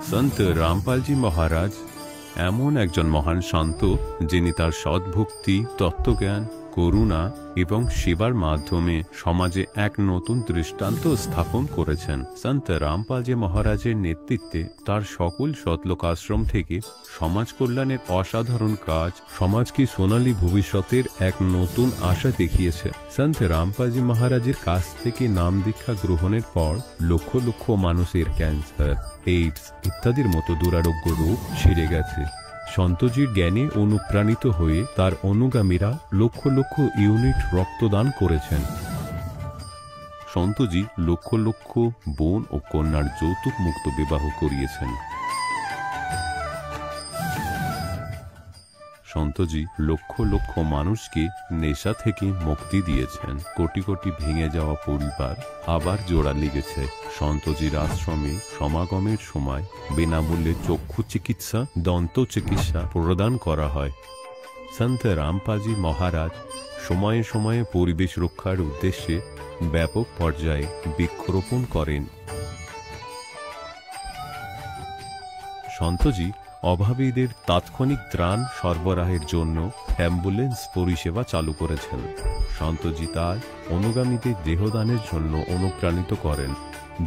সন্ত রামপালজি মহারাজ এমন একজন মহান শান্ত, যিনি তার সদ্ভক্তি, তত্ত্বজ্ঞান, করুণা এবং সেবার মাধ্যমে সমাজে এক নতুন দৃষ্টান্ত স্থাপন করেছেন। সন্ত রামপালজি মহারাজের নেতৃত্বে তার সকল সতলোক আশ্রম থেকে সমাজ কল্যাণের অসাধারণ কাজ সমাজকে সোনালী ভবিষ্যতের এক নতুন আশা দেখিয়েছে। সন্ত রামপালজি মহারাজের কাছ থেকে নাম দীক্ষা গ্রহণের পর লক্ষ লক্ষ মানুষের ক্যান্সার, এইডস ইত্যাদির মতো দুরারোগ্য রোগ সেরে গেছে। সন্তজির জ্ঞানে অনুপ্রাণিত হয়ে তার অনুগামীরা লক্ষ লক্ষ ইউনিট রক্তদান করেছেন। সন্তজি লক্ষ লক্ষ বোন ও কন্যার যৌতুক মুক্ত বিবাহ করিয়েছেন। সন্তজি লক্ষ লক্ষ মানুষকে নেশা থেকে মুক্তি দিয়েছেন। কোটি কোটি ভেঙে যাওয়া পরিবার আবার জোড়া লেগেছে। সন্তজির আশ্রমে সমাগমের সময় বিনামূল্যে চক্ষু চিকিৎসা, দন্ত চিকিৎসা প্রদান করা হয়। সন্ত রামপালজি মহারাজ সময়ে সময়ে পরিবেশ রক্ষার উদ্দেশ্যে ব্যাপক পর্যায়ে বৃক্ষরোপণ করেন। সন্তজি অভাবীদের তাৎক্ষণিক ত্রাণ সরবরাহের জন্য অ্যাম্বুলেন্স পরিষেবা চালু করেছেন। সন্তজি তার অনুগামীদের দেহদানের জন্য অনুপ্রাণিত করেন,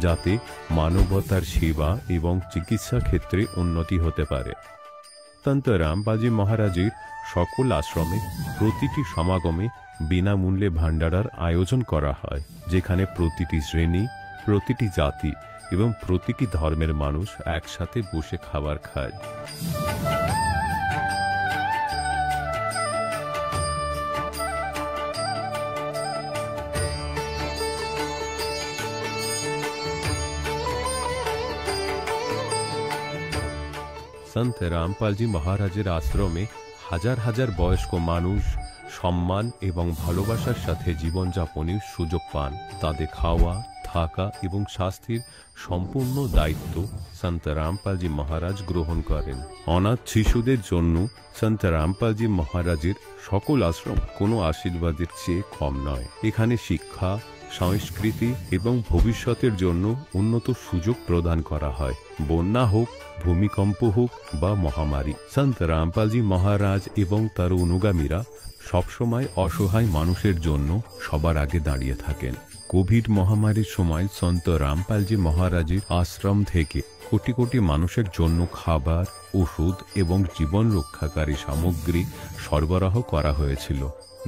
যাতে মানবতার সেবা এবং চিকিৎসা ক্ষেত্রে উন্নতি হতে পারে। সন্ত রামপালজি মহারাজের সকল আশ্রমে প্রতিটি সমাগমে বিনামূল্যে ভান্ডারার আয়োজন করা হয়, যেখানে প্রতিটি শ্রেণী, প্রতিটি জাতি এবং প্রতিটি ধর্মের মানুষ একসাথে বসে খাবার খায়। সন্ত রামপালজি মহারাজের আশ্রমে হাজার হাজার বয়স্ক মানুষ সম্মান এবং ভালোবাসার সাথে জীবনযাপনের সুযোগ পান। তাদের খাওয়া, থাকা এবং স্বাস্থ্যের সম্পূর্ণ দায়িত্ব সন্ত রামপালজি মহারাজ গ্রহণ করেন। অনাথ শিশুদের জন্য সন্ত রামপালজি মহারাজের সকল আশ্রম কোনো আশীর্বাদের চেয়ে কম নয়। এখানে শিক্ষা, সংস্কৃতি এবং ভবিষ্যতের জন্য উন্নত সুযোগ প্রদান করা হয়। বন্যা হোক, ভূমিকম্প হোক বা মহামারী, সন্ত রামপালজি মহারাজ এবং তার অনুগামীরা সবসময় অসহায় মানুষের জন্য সবার আগে দাঁড়িয়ে থাকেন। কোভিড মহামারীর সময় সন্ত রামপালজি মহারাজের আশ্রম থেকে কোটি কোটি মানুষের জন্য খাবার, ওষুধ এবং জীবন রক্ষাকারী সামগ্রী সরবরাহ করা হয়েছিল।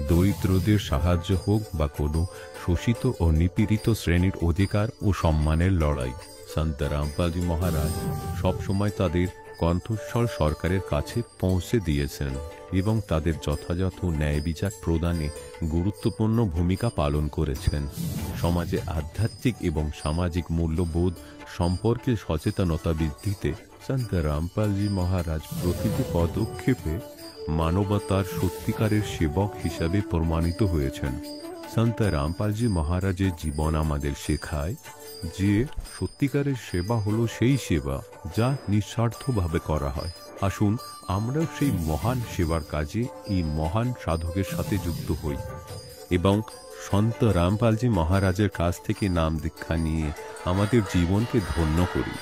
দরিদ্রদের সাহায্য হোক বা কোনো শোষিত ও নিপীড়িত শ্রেণীর অধিকার ও সম্মানের লড়াই, সন্ত রামপালজি মহারাজ সবসময় তাদের কণ্ঠস্বর সরকারের কাছে পৌঁছে দিয়েছেন এবং তাদের যথাযথ ন্যায় বিচার প্রদানে গুরুত্বপূর্ণ ভূমিকা পালন করেছেন। সমাজে আধ্যাত্মিক এবং সামাজিক মূল্যবোধ সম্পর্কে সচেতনতা বৃদ্ধিতে সন্ত রামপালজি মহারাজ প্রতিটি পদক্ষেপে মানবতার সত্যিকারের সেবক হিসাবে প্রমাণিত হয়েছেন। সন্ত রামপালজি মহারাজের জীবন আমাদের শেখায় যে সত্যিকারের সেবা হলো সেই সেবা যা নিঃস্বার্থভাবে করা হয়। আসুন আমরাও সেই মহান সেবার কাজে এই মহান সাধকের সাথে যুক্ত হই এবং সন্ত রামপালজি মহারাজের কাছ থেকে নাম দীক্ষা নিয়ে আমাদের জীবনকে ধন্য করি।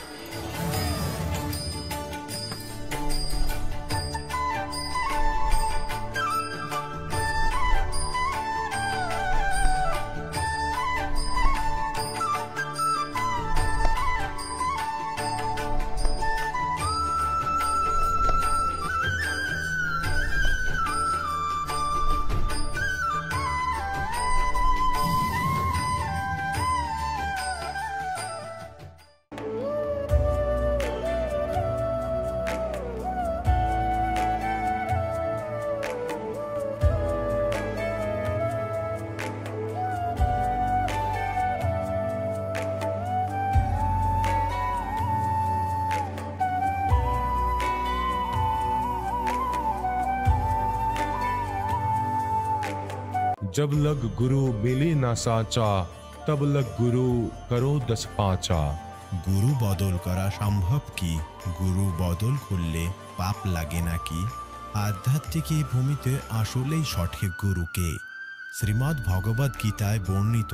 जब लग गुरु मिले ना साचा, तब लग गुरु करो 10 पाचा। गुरु बदल करा सम्भव की? गुरु बदल करले पाप लागे नाकि? आध्यात्मिक এই ভূমিতে আসলেই সঠিক গুরুকে? শ্রীমদ্ ভগবদ গীতায় বর্ণিত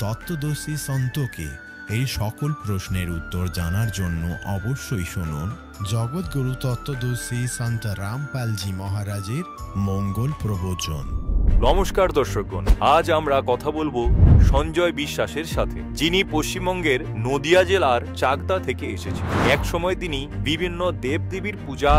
তত্ত্বদর্শী সন্তকে এই সকল প্রশ্নের উত্তর জানার জন্য অবশ্যই শুনুন জগৎগুরু তত্ত্বদর্শী সন্ত রামপালজি মহারাজের মঙ্গল প্রবচন। নমস্কার দর্শকগণ, আজ আমরা কথা বলবো সঞ্জয় বিশ্বাসের সাথে, যিনি পশ্চিমবঙ্গের নদিয়া জেলার চাকদা থেকে এসেছেন। এক সময় তিনি বিভিন্ন দেবদেবীর পূজা,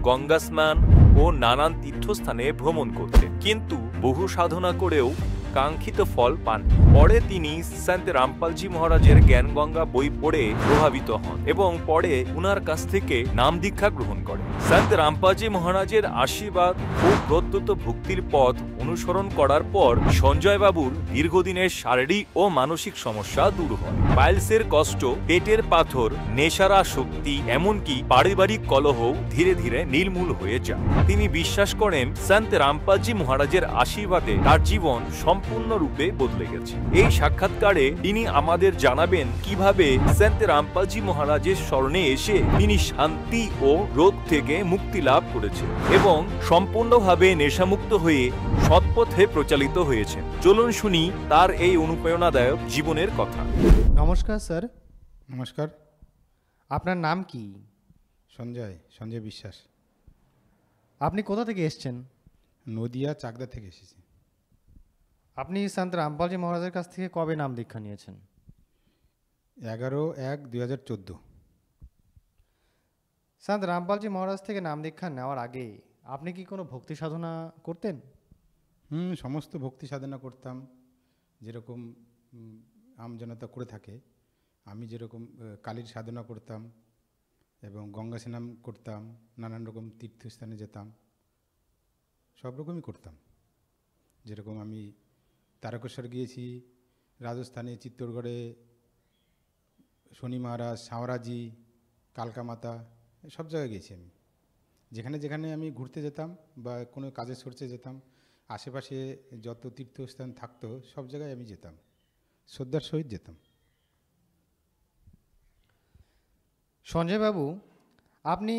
গঙ্গা স্নান ও নানান তীর্থস্থানে ভ্রমণ করতেন, কিন্তু বহু সাধনা করেও কাঙ্ক্ষিত ফল পান। পরে তিনি সন্ত রামপালজি মহারাজের জ্ঞানগঙ্গা বই পড়ে প্রভাবিত হন এবং পরে উনার কাছ থেকে নাম দীক্ষা গ্রহণ করেন। সন্ত রামপালজি মহারাজের আশীর্বাদ ও প্রদত্ত ভক্তির পথ অনুসরণ করার পর সঞ্জয় বাবুর দীর্ঘদিনের শারীরিক ও মানসিক সমস্যা দূর হয়। পাইলসের কষ্ট, পেটের পাথর, নেশার আসক্তি, এমনকি পারিবারিক কলহ ধীরে ধীরে নির্মূল হয়ে যায়। তিনি বিশ্বাস করেন সন্ত রামপালজি মহারাজের আশীর্বাদে তার জীবন সম্পূর্ণরূপে বদলে গেছে। এই সাক্ষাৎকারে তিনি আমাদের জানাবেন কিভাবে সন্ত রামপালজি মহারাজের শরণে এসে তিনি শান্তি ও রোগ থেকে মুক্তি লাভ করেছেন এবং সম্পূর্ণভাবে নেশামুক্ত হয়ে সৎপথে প্রচালিত হয়েছেন। চলুন শুনি তার এই অনুপ্রেরণাদায়ক জীবনের কথা। নমস্কার স্যার। নমস্কার। আপনার নাম কি? সঞ্জয় বিশ্বাস। আপনি কোথা থেকে এসেছেন? নদিয়া চাকদা থেকে এসেছি। আপনি সন্ত রামপালজি মহারাজের কাছ থেকে কবে নাম দীক্ষা নিয়েছেন? 11/1/2014। সন্ত রামপালজি মহারাজ থেকে নাম দীক্ষা নেওয়ার আগে আপনি কি কোনো ভক্তি সাধনা করতেন? সমস্ত ভক্তি সাধনা করতাম, যেরকম আমজনতা করে থাকে। আমি যেরকম কালীর সাধনা করতাম এবং গঙ্গা স্নান করতাম, নানান রকম তীর্থস্থানে যেতাম, সব রকমই করতাম। যেরকম আমি তারকেশ্বর গিয়েছি, রাজস্থানে চিত্তরগড়ে শনি মহারাজ, সাঁওরাজি, কালকা মাতা, সব জায়গায় গিয়েছি আমি। যেখানে যেখানে আমি ঘুরতে যেতাম বা কোনো কাজের সোর্সে যেতাম, আশেপাশে যত তীর্থস্থান থাকতো সব জায়গায় আমি যেতাম, শ্রদ্ধার সহিত যেতাম। সঞ্জয় বাবু, আপনি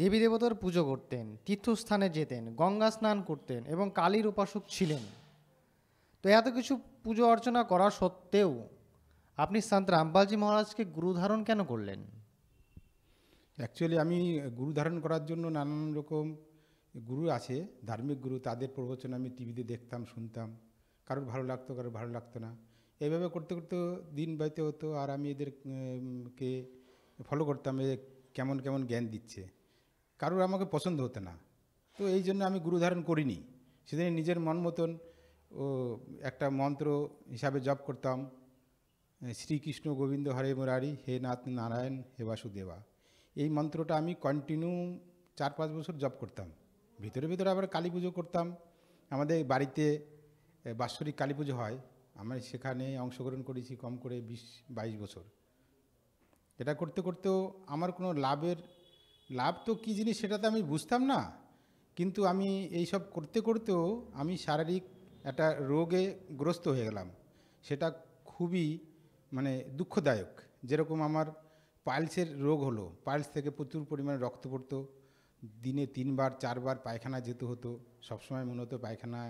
দেবী দেবতার পুজো করতেন, তীর্থস্থানে যেতেন, গঙ্গা স্নান করতেন এবং কালীর উপাসক ছিলেন। তো এত কিছু পুজো অর্চনা করা সত্ত্বেও আপনি সন্ত রামপালজি মহারাজকে গুরু ধারণ কেন করলেন? অ্যাকচুয়ালি আমি গুরু ধারণ করার জন্য নানান রকম গুরু আছে, ধার্মিক গুরু, তাদের প্রবচন আমি টিভিতে দেখতাম, শুনতাম। কারোর ভালো লাগতো, কারোর ভালো লাগতো না। এইভাবে করতে করতে দিন বাইতে হতো, আর আমি এদেরকে ফলো করতাম, কেমন কেমন জ্ঞান দিচ্ছে। কারোর আমাকে পছন্দ হতো না, তো এই জন্য আমি গুরু ধারণ করিনি। সেদিন নিজের মন মতন ও একটা মন্ত্র হিসাবে জপ করতাম, শ্রীকৃষ্ণ গোবিন্দ হরে মুরারি, হে নাথ নারায়ণ, হে বাসুদেবা। এই মন্ত্রটা আমি কন্টিনিউ 4-5 বছর জপ করতাম। ভিতরে ভিতরে আবার কালী পুজো করতাম। আমাদের বাড়িতে বাৎসরিক কালী পুজো হয়, আমি সেখানে অংশগ্রহণ করেছি কম করে 20-22 বছর। এটা করতে করতেও আমার কোনো লাভ তো কী জিনিস সেটা তো আমি বুঝতাম না, কিন্তু আমি এইসব করতে করতেও আমি শারীরিক একটা রোগে গ্রস্ত হয়ে গেলাম। সেটা খুবই দুঃখদায়ক। যেরকম আমার পাইলসের রোগ হলো, পাইলস থেকে প্রচুর পরিমাণে রক্ত পড়তো, দিনে 3-4 বার পায়খানা যেতে হতো, সবসময় মনে হতো পায়খানা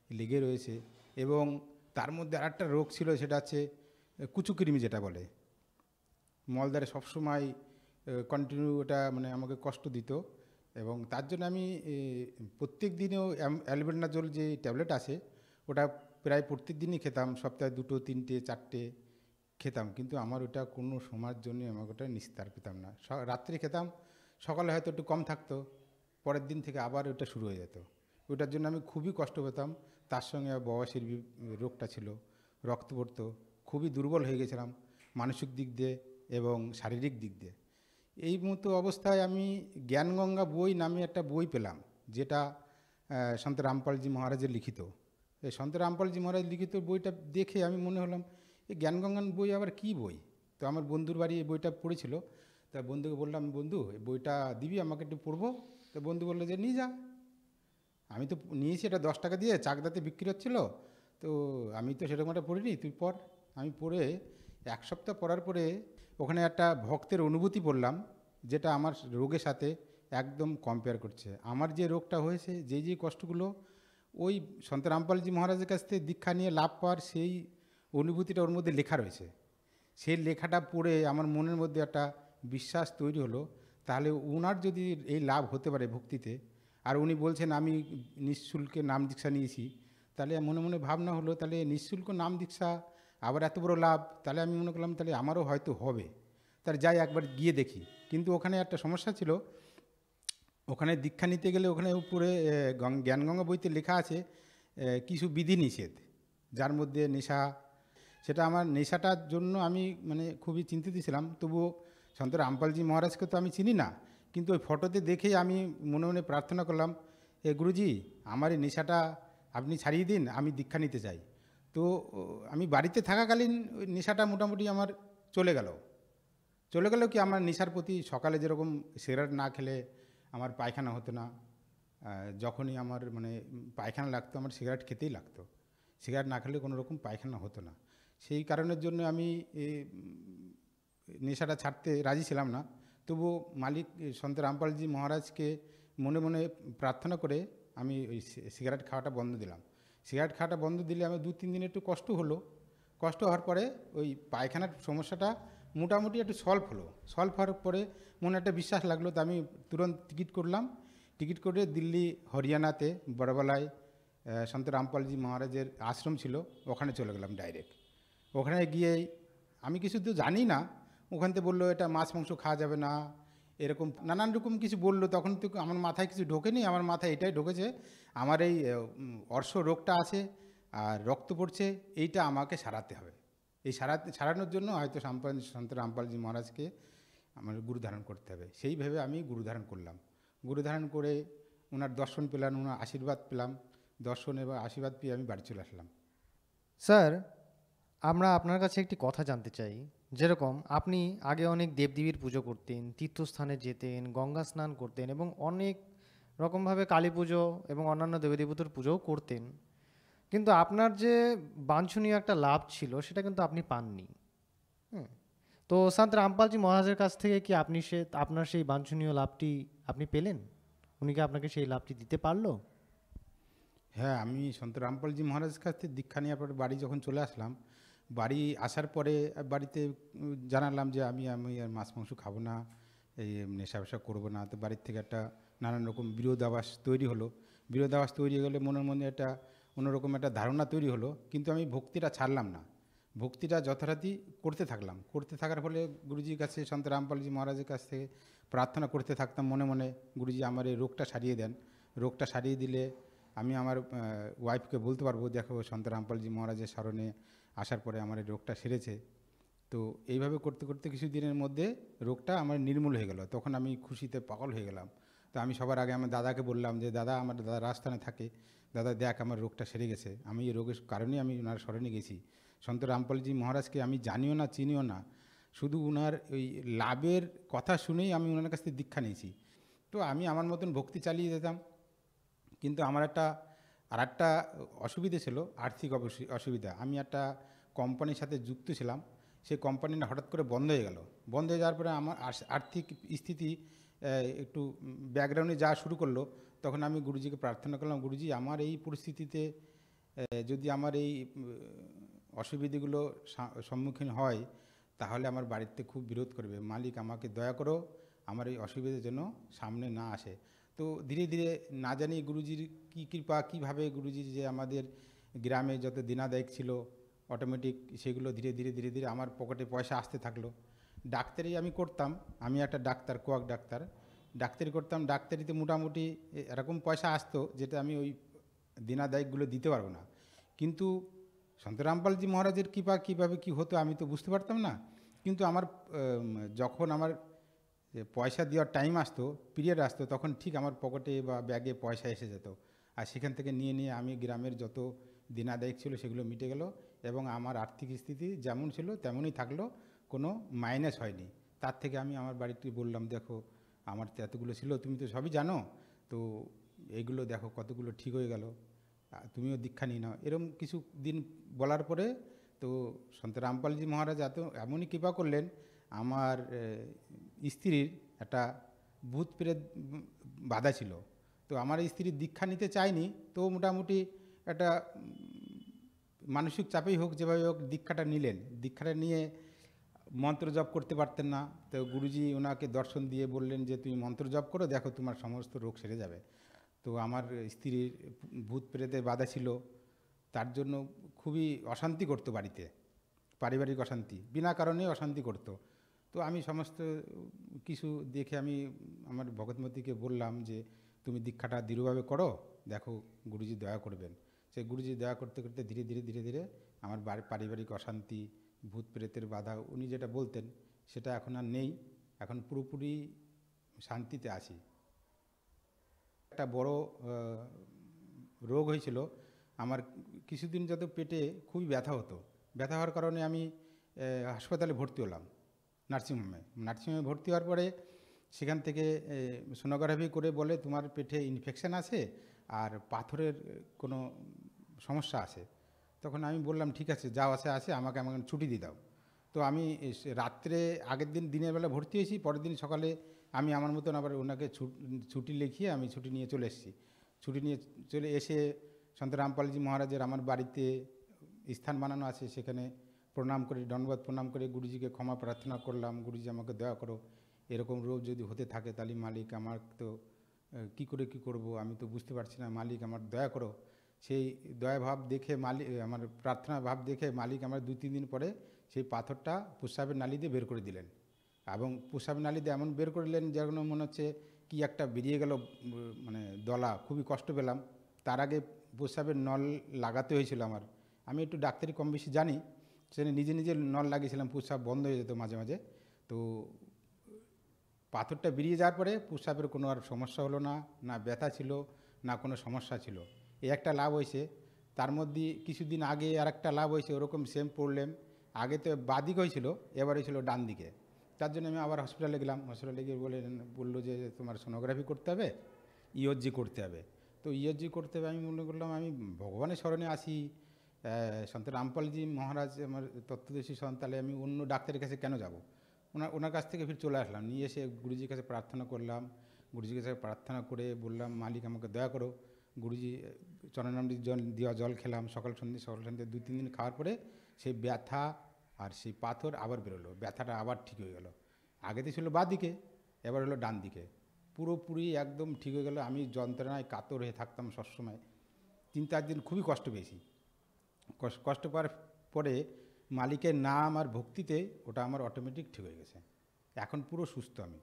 লেগে রয়েছে। এবং তার মধ্যে আর একটা রোগ ছিল, সেটা হচ্ছে কুচুকৃমি, যেটা বলে মলদ্বারে সবসময় কন্টিনিউ, ওটা আমাকে কষ্ট দিত। এবং তার জন্য আমি প্রত্যেক দিনেও অ্যালবেন্ডাজোল যে ট্যাবলেট আছে, ওটা প্রায় প্রত্যেক দিনই খেতাম, সপ্তাহে 2, 3, 4 খেতাম। কিন্তু আমার ওটা কোনো সময়ের জন্য আমাকে ওটা নিস্তার পেতাম না। রাত্রে খেতাম, সকালে হয়তো একটু কম থাকতো, পরের দিন থেকে আবার ওটা শুরু হয়ে যেত। ওটার জন্য আমি খুবই কষ্ট পেতাম। তার সঙ্গে বয়সের রোগটা ছিল, রক্ত পড়তো, খুবই দুর্বল হয়ে গেছিলাম মানসিক দিক দিয়ে এবং শারীরিক দিক দিয়ে। এই মতো অবস্থায় আমি জ্ঞানগঙ্গা বই নামে একটা বই পেলাম, যেটা সন্ত রামপালজি মহারাজের লিখিত। এই সন্ত রামপালজি মহারাজ লিখিত বইটা দেখে আমি মনে হলাম, এই জ্ঞানগঙ্গার বই আবার কী বই? তো আমার বন্ধুর বাড়ি এই বইটা পড়েছিল, তা বন্ধুকে বললাম, বন্ধু এই বইটা দিবি আমাকে, একটু পড়বো। তো বন্ধু বললো যে নিয়ে যা। আমি তো নিয়েছি, এটা 10 টাকা দিয়ে চাকদাতে বিক্রি হচ্ছিলো, তো আমি তো সেরকম একটা পড়িনি, তুই পড়। আমি পড়ে 1 সপ্তাহ পড়ার পরে ওখানে একটা ভক্তের অনুভূতি পড়লাম, যেটা আমার রোগের সাথে একদম কম্পেয়ার করছে। আমার যে রোগটা হয়েছে, যে কষ্টগুলো, ওই সন্ত রামপালজি মহারাজের কাছ থেকে দীক্ষা নিয়ে লাভ পাওয়ার সেই অনুভূতিটা ওর মধ্যে লেখা রয়েছে। সেই লেখাটা পড়ে আমার মনের মধ্যে একটা বিশ্বাস তৈরি হলো, তাহলে ওনার যদি এই লাভ হতে পারে ভক্তিতে, আর উনি বলছেন আমি নিঃশুল্কে নাম দীক্ষা নিয়েছি, তাহলে মনে মনে ভাবনা হলো তাহলে নিঃশুল্ক নাম দীক্ষা আবার এত বড় লাভ, তাহলে আমি মনে করলাম তাহলে আমারও হয়তো হবে, তাহলে যাই একবার গিয়ে দেখি। কিন্তু ওখানে একটা সমস্যা ছিল, ওখানে দীক্ষা নিতে গেলে ওখানে উপরে জ্ঞানগঙ্গা বইতে লেখা আছে কিছু বিধিনিষেধ, যার মধ্যে নেশা, সেটা আমার নেশাটার জন্য আমি মানে খুবই চিন্তিত ছিলাম। তবুও সন্ত রামপালজি মহারাজকে তো আমি চিনি না, কিন্তু ওই ফটোতে দেখেই আমি মনে মনে প্রার্থনা করলাম, গুরুজি আমার এই নেশাটা আপনি ছাড়িয়ে দিন, আমি দীক্ষা নিতে চাই। তো আমি বাড়িতে থাকাকালীন ওই নেশাটা মোটামুটি আমার চলে গেল কি আমার নেশার প্রতি সকালে যেরকম সিগারেট না খেলে আমার পায়খানা হতো না, যখনই আমার মানে পায়খানা লাগতো আমার সিগারেট খেতেই লাগতো, সিগারেট না খেলে কোনো রকম পায়খানা হতো না। সেই কারণের জন্য আমি নেশাটা ছাড়তে রাজি ছিলাম না। তবু মালিক সন্ত রামপালজি মহারাজকে মনে মনে প্রার্থনা করে আমি ওই সিগারেট খাওয়াটা বন্ধ দিলাম। সিগারেট খাওয়াটা বন্ধ দিলে আমি 2-3 দিন একটু কষ্ট হলো, কষ্ট হওয়ার পরে ওই পায়খানার সমস্যাটা মোটামুটি একটু সলভ হলো। সলভ হওয়ার পরে মনে একটা বিশ্বাস লাগলো, তো আমি তুরন্ত টিকিট করলাম। টিকিট করে দিল্লি হরিয়ানাতে বড়বালায় সন্ত রামপালজি মহারাজের আশ্রম ছিল, ওখানে চলে গেলাম ডাইরেক্ট। ওখানে গিয়েই আমি কিছু তো জানি না, ওখান থেকে বললো এটা মাছ মাংস খাওয়া যাবে না, এরকম নানান রকম কিছু বললো। তখন তো আমার মাথায় কিছু ঢোকেনি, আমার মাথায় এটাই ঢোকেছে আমার এই অর্শ রোগটা আছে আর রক্ত পড়ছে, এইটা আমাকে সারাতে হবে। এই সারানোর জন্য হয়তো সন্ত রামপালজি মহারাজকে আমার গুরু ধারণ করতে হবে। সেই ভেবে আমি গুরু ধারণ করলাম। গুরু ধারণ করে ওনার দর্শন পেলাম, ওনার আশীর্বাদ পেলাম, দর্শন এবং আশীর্বাদ পেয়ে আমি বাড়ি চলে আসলাম। স্যার, আমরা আপনার কাছে একটি কথা জানতে চাই। যেরকম আপনি আগে অনেক দেবদেবীর পুজো করতেন, তীর্থস্থানে যেতেন, গঙ্গা স্নান করতেন এবং অনেক রকমভাবে কালী পুজো এবং অন্যান্য দেবদেবতার পুজোও করতেন, কিন্তু আপনার যে বাঞ্ছনীয় একটা লাভ ছিল সেটা কিন্তু আপনি পাননি। তো সন্ত রামপালজি মহারাজের কাছ থেকে কি আপনি আপনার সেই বাঞ্ছনীয় লাভটি আপনি পেলেন? উনি কি আপনাকে সেই লাভটি দিতে পারলো? হ্যাঁ, আমি সন্ত রামপালজি মহারাজের কাছ থেকে দীক্ষা নেওয়ার পরে বাড়ি যখন চলে আসলাম, বাড়ি আসার পরে বাড়িতে জানালাম যে আমি আর মাছ মাংস খাবো না, এই নেশা ফেশা করবো না। তো বাড়ির থেকে একটা নানান রকম বিরোধাভাস তৈরি হলো। বিরোধাভাস তৈরি হলে মনের মধ্যে একটা অন্যরকম একটা ধারণা তৈরি হলো, কিন্তু আমি ভক্তিটা ছাড়লাম না। ভক্তিটা যথারীতি করতে থাকলাম। করতে থাকার ফলে গুরুজির কাছে, সন্ত রামপালজি মহারাজের কাছ থেকে প্রার্থনা করতে থাকতাম মনে মনে, গুরুজি আমার এই রোগটা সারিয়ে দেন। রোগটা সারিয়ে দিলে আমি আমার ওয়াইফকে বলতে পারবো, দেখো সন্ত রামপালজি মহারাজের স্মরণে আসার পরে আমার এই রোগটা সেরেছে। তো এইভাবে করতে করতে কিছু দিনের মধ্যে রোগটা আমার নির্মূল হয়ে গেল। তখন আমি খুশিতে পাগল হয়ে গেলাম। তো আমি সবার আগে আমার দাদাকে বললাম যে দাদা, আমার দাদা রাজস্থানে থাকে, দাদা দেখ আমার রোগটা সেরে গেছে। আমি এই রোগের কারণেই আমি ওনার স্মরণে গেছি। সন্ত রামপালজি মহারাজকে আমি জানিও না, চিনিও না, শুধু ওনার ওই লাভের কথা শুনেই আমি ওনার কাছ থেকে দীক্ষা নিয়েছি। তো আমি আমার মতন ভক্তি চালিয়ে যেতাম। কিন্তু আমার একটা অসুবিধে ছিল, আর্থিক অসুবিধা। আমি একটা কোম্পানির সাথে যুক্ত ছিলাম, সেই কোম্পানিটা হঠাৎ করে বন্ধ হয়ে গেল। বন্ধ হয়ে যাওয়ার পরে আমার আর্থিক স্থিতি একটু ব্যাকগ্রাউন্ডে যাওয়া শুরু করলো। তখন আমি গুরুজিকে প্রার্থনা করলাম, গুরুজি আমার এই পরিস্থিতিতে যদি আমার এই অসুবিধাগুলো সম্মুখীন হয়, তাহলে আমার বাড়িতে খুব বিরোধ করবে। মালিক আমাকে দয়া করো, আমার এই অসুবিধার জন্য সামনে না আসে। তো ধীরে ধীরে না জানি গুরুজির কী কৃপা, কীভাবে গুরুজির যে আমাদের গ্রামে যত দিনাদায়ক ছিল অটোমেটিক সেগুলো ধীরে ধীরে ধীরে ধীরে আমার পকেটে পয়সা আসতে থাকলো। ডাক্তারি আমি করতাম, আমি একটা ডাক্তার, কোয়াক ডাক্তার, ডাক্তারি করতাম। ডাক্তারিতে মোটামুটি এরকম পয়সা আসতো যেটা আমি ওই দিনাদায়কগুলো দিতে পারবো না। কিন্তু সন্ত রামপালজি মহারাজের কৃপা কীভাবে কী হতো আমি তো বুঝতে পারতাম না। কিন্তু আমার যখন আমার পয়সা দেওয়ার টাইম আসতো, পিরিয়ড আসতো, তখন ঠিক আমার পকেটে বা ব্যাগে পয়সা এসে যেত। আর সেখান থেকে নিয়ে নিয়ে আমি গ্রামের যত দিনাদায়ক ছিল সেগুলো মিটে গেল এবং আমার আর্থিক স্থিতি যেমন ছিল তেমনই থাকলো, কোনো মাইনাস হয়নি। তার থেকে আমি আমার বাড়িতে বললাম, দেখো আমার তো এতগুলো ছিল, তুমি তো সবই জানো, তো এইগুলো দেখো কতগুলো ঠিক হয়ে গেল, তুমিও দীক্ষা নিয়ে নাও। এরকম কিছু দিন বলার পরে তো সন্ত রামপালজি মহারাজ এমনই কৃপা করলেন, আমার স্ত্রীর একটা ভূত প্রেত বাধা ছিল। তো আমার স্ত্রী দীক্ষা নিতে চায়নি, তো মোটামুটি একটা মানসিক চাপেই হোক যেভাবে হোক দীক্ষাটা নিলেন। দীক্ষাটা নিয়ে মন্ত্র জপ করতে পারতেন না। তো গুরুজি ওনাকে দর্শন দিয়ে বললেন যে তুমি মন্ত্র জপ করো, দেখো তোমার সমস্ত রোগ সেরে যাবে। তো আমার স্ত্রীর ভূত প্রেতে বাধা ছিল, তার জন্য খুবই অশান্তি করতো বাড়িতে, পারিবারিক অশান্তি, বিনা কারণে অশান্তি করতো। তো আমি সমস্ত কিছু দেখে আমি আমার ভগৎমতীকে বললাম যে তুমি দীক্ষাটা দৃঢ়ভাবে করো, দেখো গুরুজি দয়া করবেন। সেই গুরুজি দয়া করতে করতে ধীরে ধীরে ধীরে ধীরে আমার পারিবারিক অশান্তি, ভূত প্রেতের বাধা উনি যেটা বলতেন সেটা এখন আর নেই, এখন পুরোপুরি শান্তিতে আছি। একটা বড় রোগ হয়েছিল আমার, কিছুদিন যত পেটে খুবই ব্যথা হতো। ব্যথা হওয়ার কারণে আমি হাসপাতালে ভর্তি হলাম, নার্সিংহোমে ভর্তি হওয়ার পরে সেখান থেকে সোনোগ্রাফি করে বলে তোমার পেটে ইনফেকশান আছে আর পাথরের কোনো সমস্যা আছে। তখন আমি বললাম ঠিক আছে, যা আছে আমাকে ছুটি দিয়ে দাও। তো আমি রাত্রে আগের দিন দিনের বেলা ভর্তি হয়েছি, পরের দিন সকালে আমি আমার মতন আবার ওনাকে ছুটি লিখিয়ে আমি ছুটি নিয়ে চলে এসেছি। ছুটি নিয়ে চলে এসে সন্ত রামপালজি মহারাজের আমার বাড়িতে স্থান বানানো আছে, সেখানে প্রণাম করে, দণ্ডবোধ প্রণাম করে গুরুজিকে ক্ষমা প্রার্থনা করলাম, গুরুজি আমাকে দয়া করো, এরকম রোগ যদি হতে থাকে তাহলে মালিক আমার তো কী করব, আমি তো বুঝতে পারছি না, মালিক আমার দয়া করো। সেই দয়া ভাব দেখে মালিক, আমার প্রার্থনা ভাব দেখে মালিক আমার 2-3 দিন পরে সেই পাথরটা প্রস্রাবের নালী দিয়ে বের করে দিলেন। এবং প্রস্রাবের নালী দিয়ে এমন বের করলেন যেন মনে হচ্ছে কি একটা বেরিয়ে গেল, মানে দলা, খুবই কষ্ট পেলাম। তার আগে প্রস্রাবের নল লাগাতে হয়েছিল আমার, আমি একটু ডাক্তারি কম বেশি জানি, সেখানে নিজে নিজে নল লাগিয়েছিলাম, প্রস্রাব বন্ধ হয়ে যেত মাঝে মাঝে। তো পাথরটা বেরিয়ে যাওয়ার পরে প্রস্রাবের কোনো আর সমস্যা হলো না, না ব্যথা ছিল, না কোনো সমস্যা ছিল। এই একটা লাভ হয়েছে। তার মধ্যে কিছুদিন আগে আর একটা লাভ হয়েছে, ওরকম সেম প্রবলেম। আগে তো বাদিক হয়েছিল, এবার হয়েছিল ডান দিকে। তার জন্য আমি আবার হসপিটালে গেলাম, হসপিটালে গিয়ে বললো যে তোমার সোনোগ্রাফি করতে হবে, ইওজি করতে হবে। তো ইওজি করতে হবে, আমি মনে করলাম আমি ভগবানের স্মরণে আসি, সন্ত রামপালজি মহারাজ আমার তত্ত্বদর্শী সন্ত, তাহলে আমি অন্য ডাক্তারের কাছে কেন যাব। ওনার কাছ থেকে ফির চলে আসলাম, নিয়ে এসে গুরুজির কাছে প্রার্থনা করলাম। গুরুজির কাছে প্রার্থনা করে বললাম মালিক আমাকে দয়া করো। গুরুজি চরণামৃত দেওয়া জল খেলাম সকাল সন্ধ্যে 2-3 দিন খাওয়ার পরে সেই ব্যথা আর সেই পাথর আবার বেরোলো, ব্যথাটা আবার ঠিক হয়ে গেল। আগেতে ছিল বাঁ দিকে, এবার হলো ডান দিকে, পুরোপুরি একদম ঠিক হয়ে গেল। আমি যন্ত্রণায় কাতর হয়ে থাকতাম সবসময়, 3-4 দিন খুবই কষ্ট পেয়েছি। কষ্ট পাওয়ার পরে মালিকের নাম আর ভক্তিতে ওটা আমার অটোমেটিক ঠিক হয়ে গেছে, এখন পুরো সুস্থ আমি।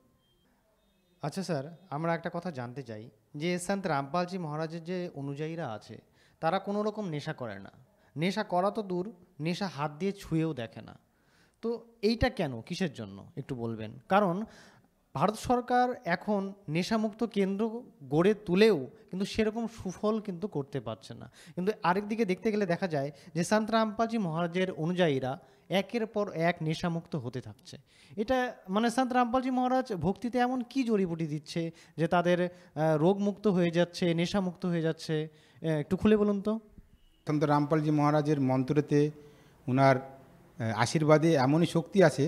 আচ্ছা স্যার, আমরা একটা কথা জানতে চাই যে সন্ত রামপালজি মহারাজের যে অনুযায়ীরা আছে তারা কোনো রকম নেশা করে না, নেশা করা তো দূর, নেশা হাত দিয়ে ছুঁয়েও দেখে না। তো এইটা কেন, কিসের জন্য একটু বলবেন? কারণ ভারত সরকার এখন নেশামুক্ত কেন্দ্র গড়ে তুলেও কিন্তু সেরকম সুফল কিন্তু করতে পারছে না। কিন্তু আরেক দিকে দেখতে গেলে দেখা যায় যে সন্ত রামপালজি মহারাজের অনুযায়ীরা একের পর এক নেশামুক্ত হতে থাকছে। এটা মানে সন্ত রামপালজি মহারাজ ভক্তিতে এমন কি জড়িবুটি দিচ্ছে যে তাদের রোগমুক্ত হয়ে যাচ্ছে, নেশামুক্ত হয়ে যাচ্ছে? একটু খুলে বলুন তো। সন্ত রামপালজি মহারাজের মন্ত্রতে ওনার আশীর্বাদে এমনই শক্তি আছে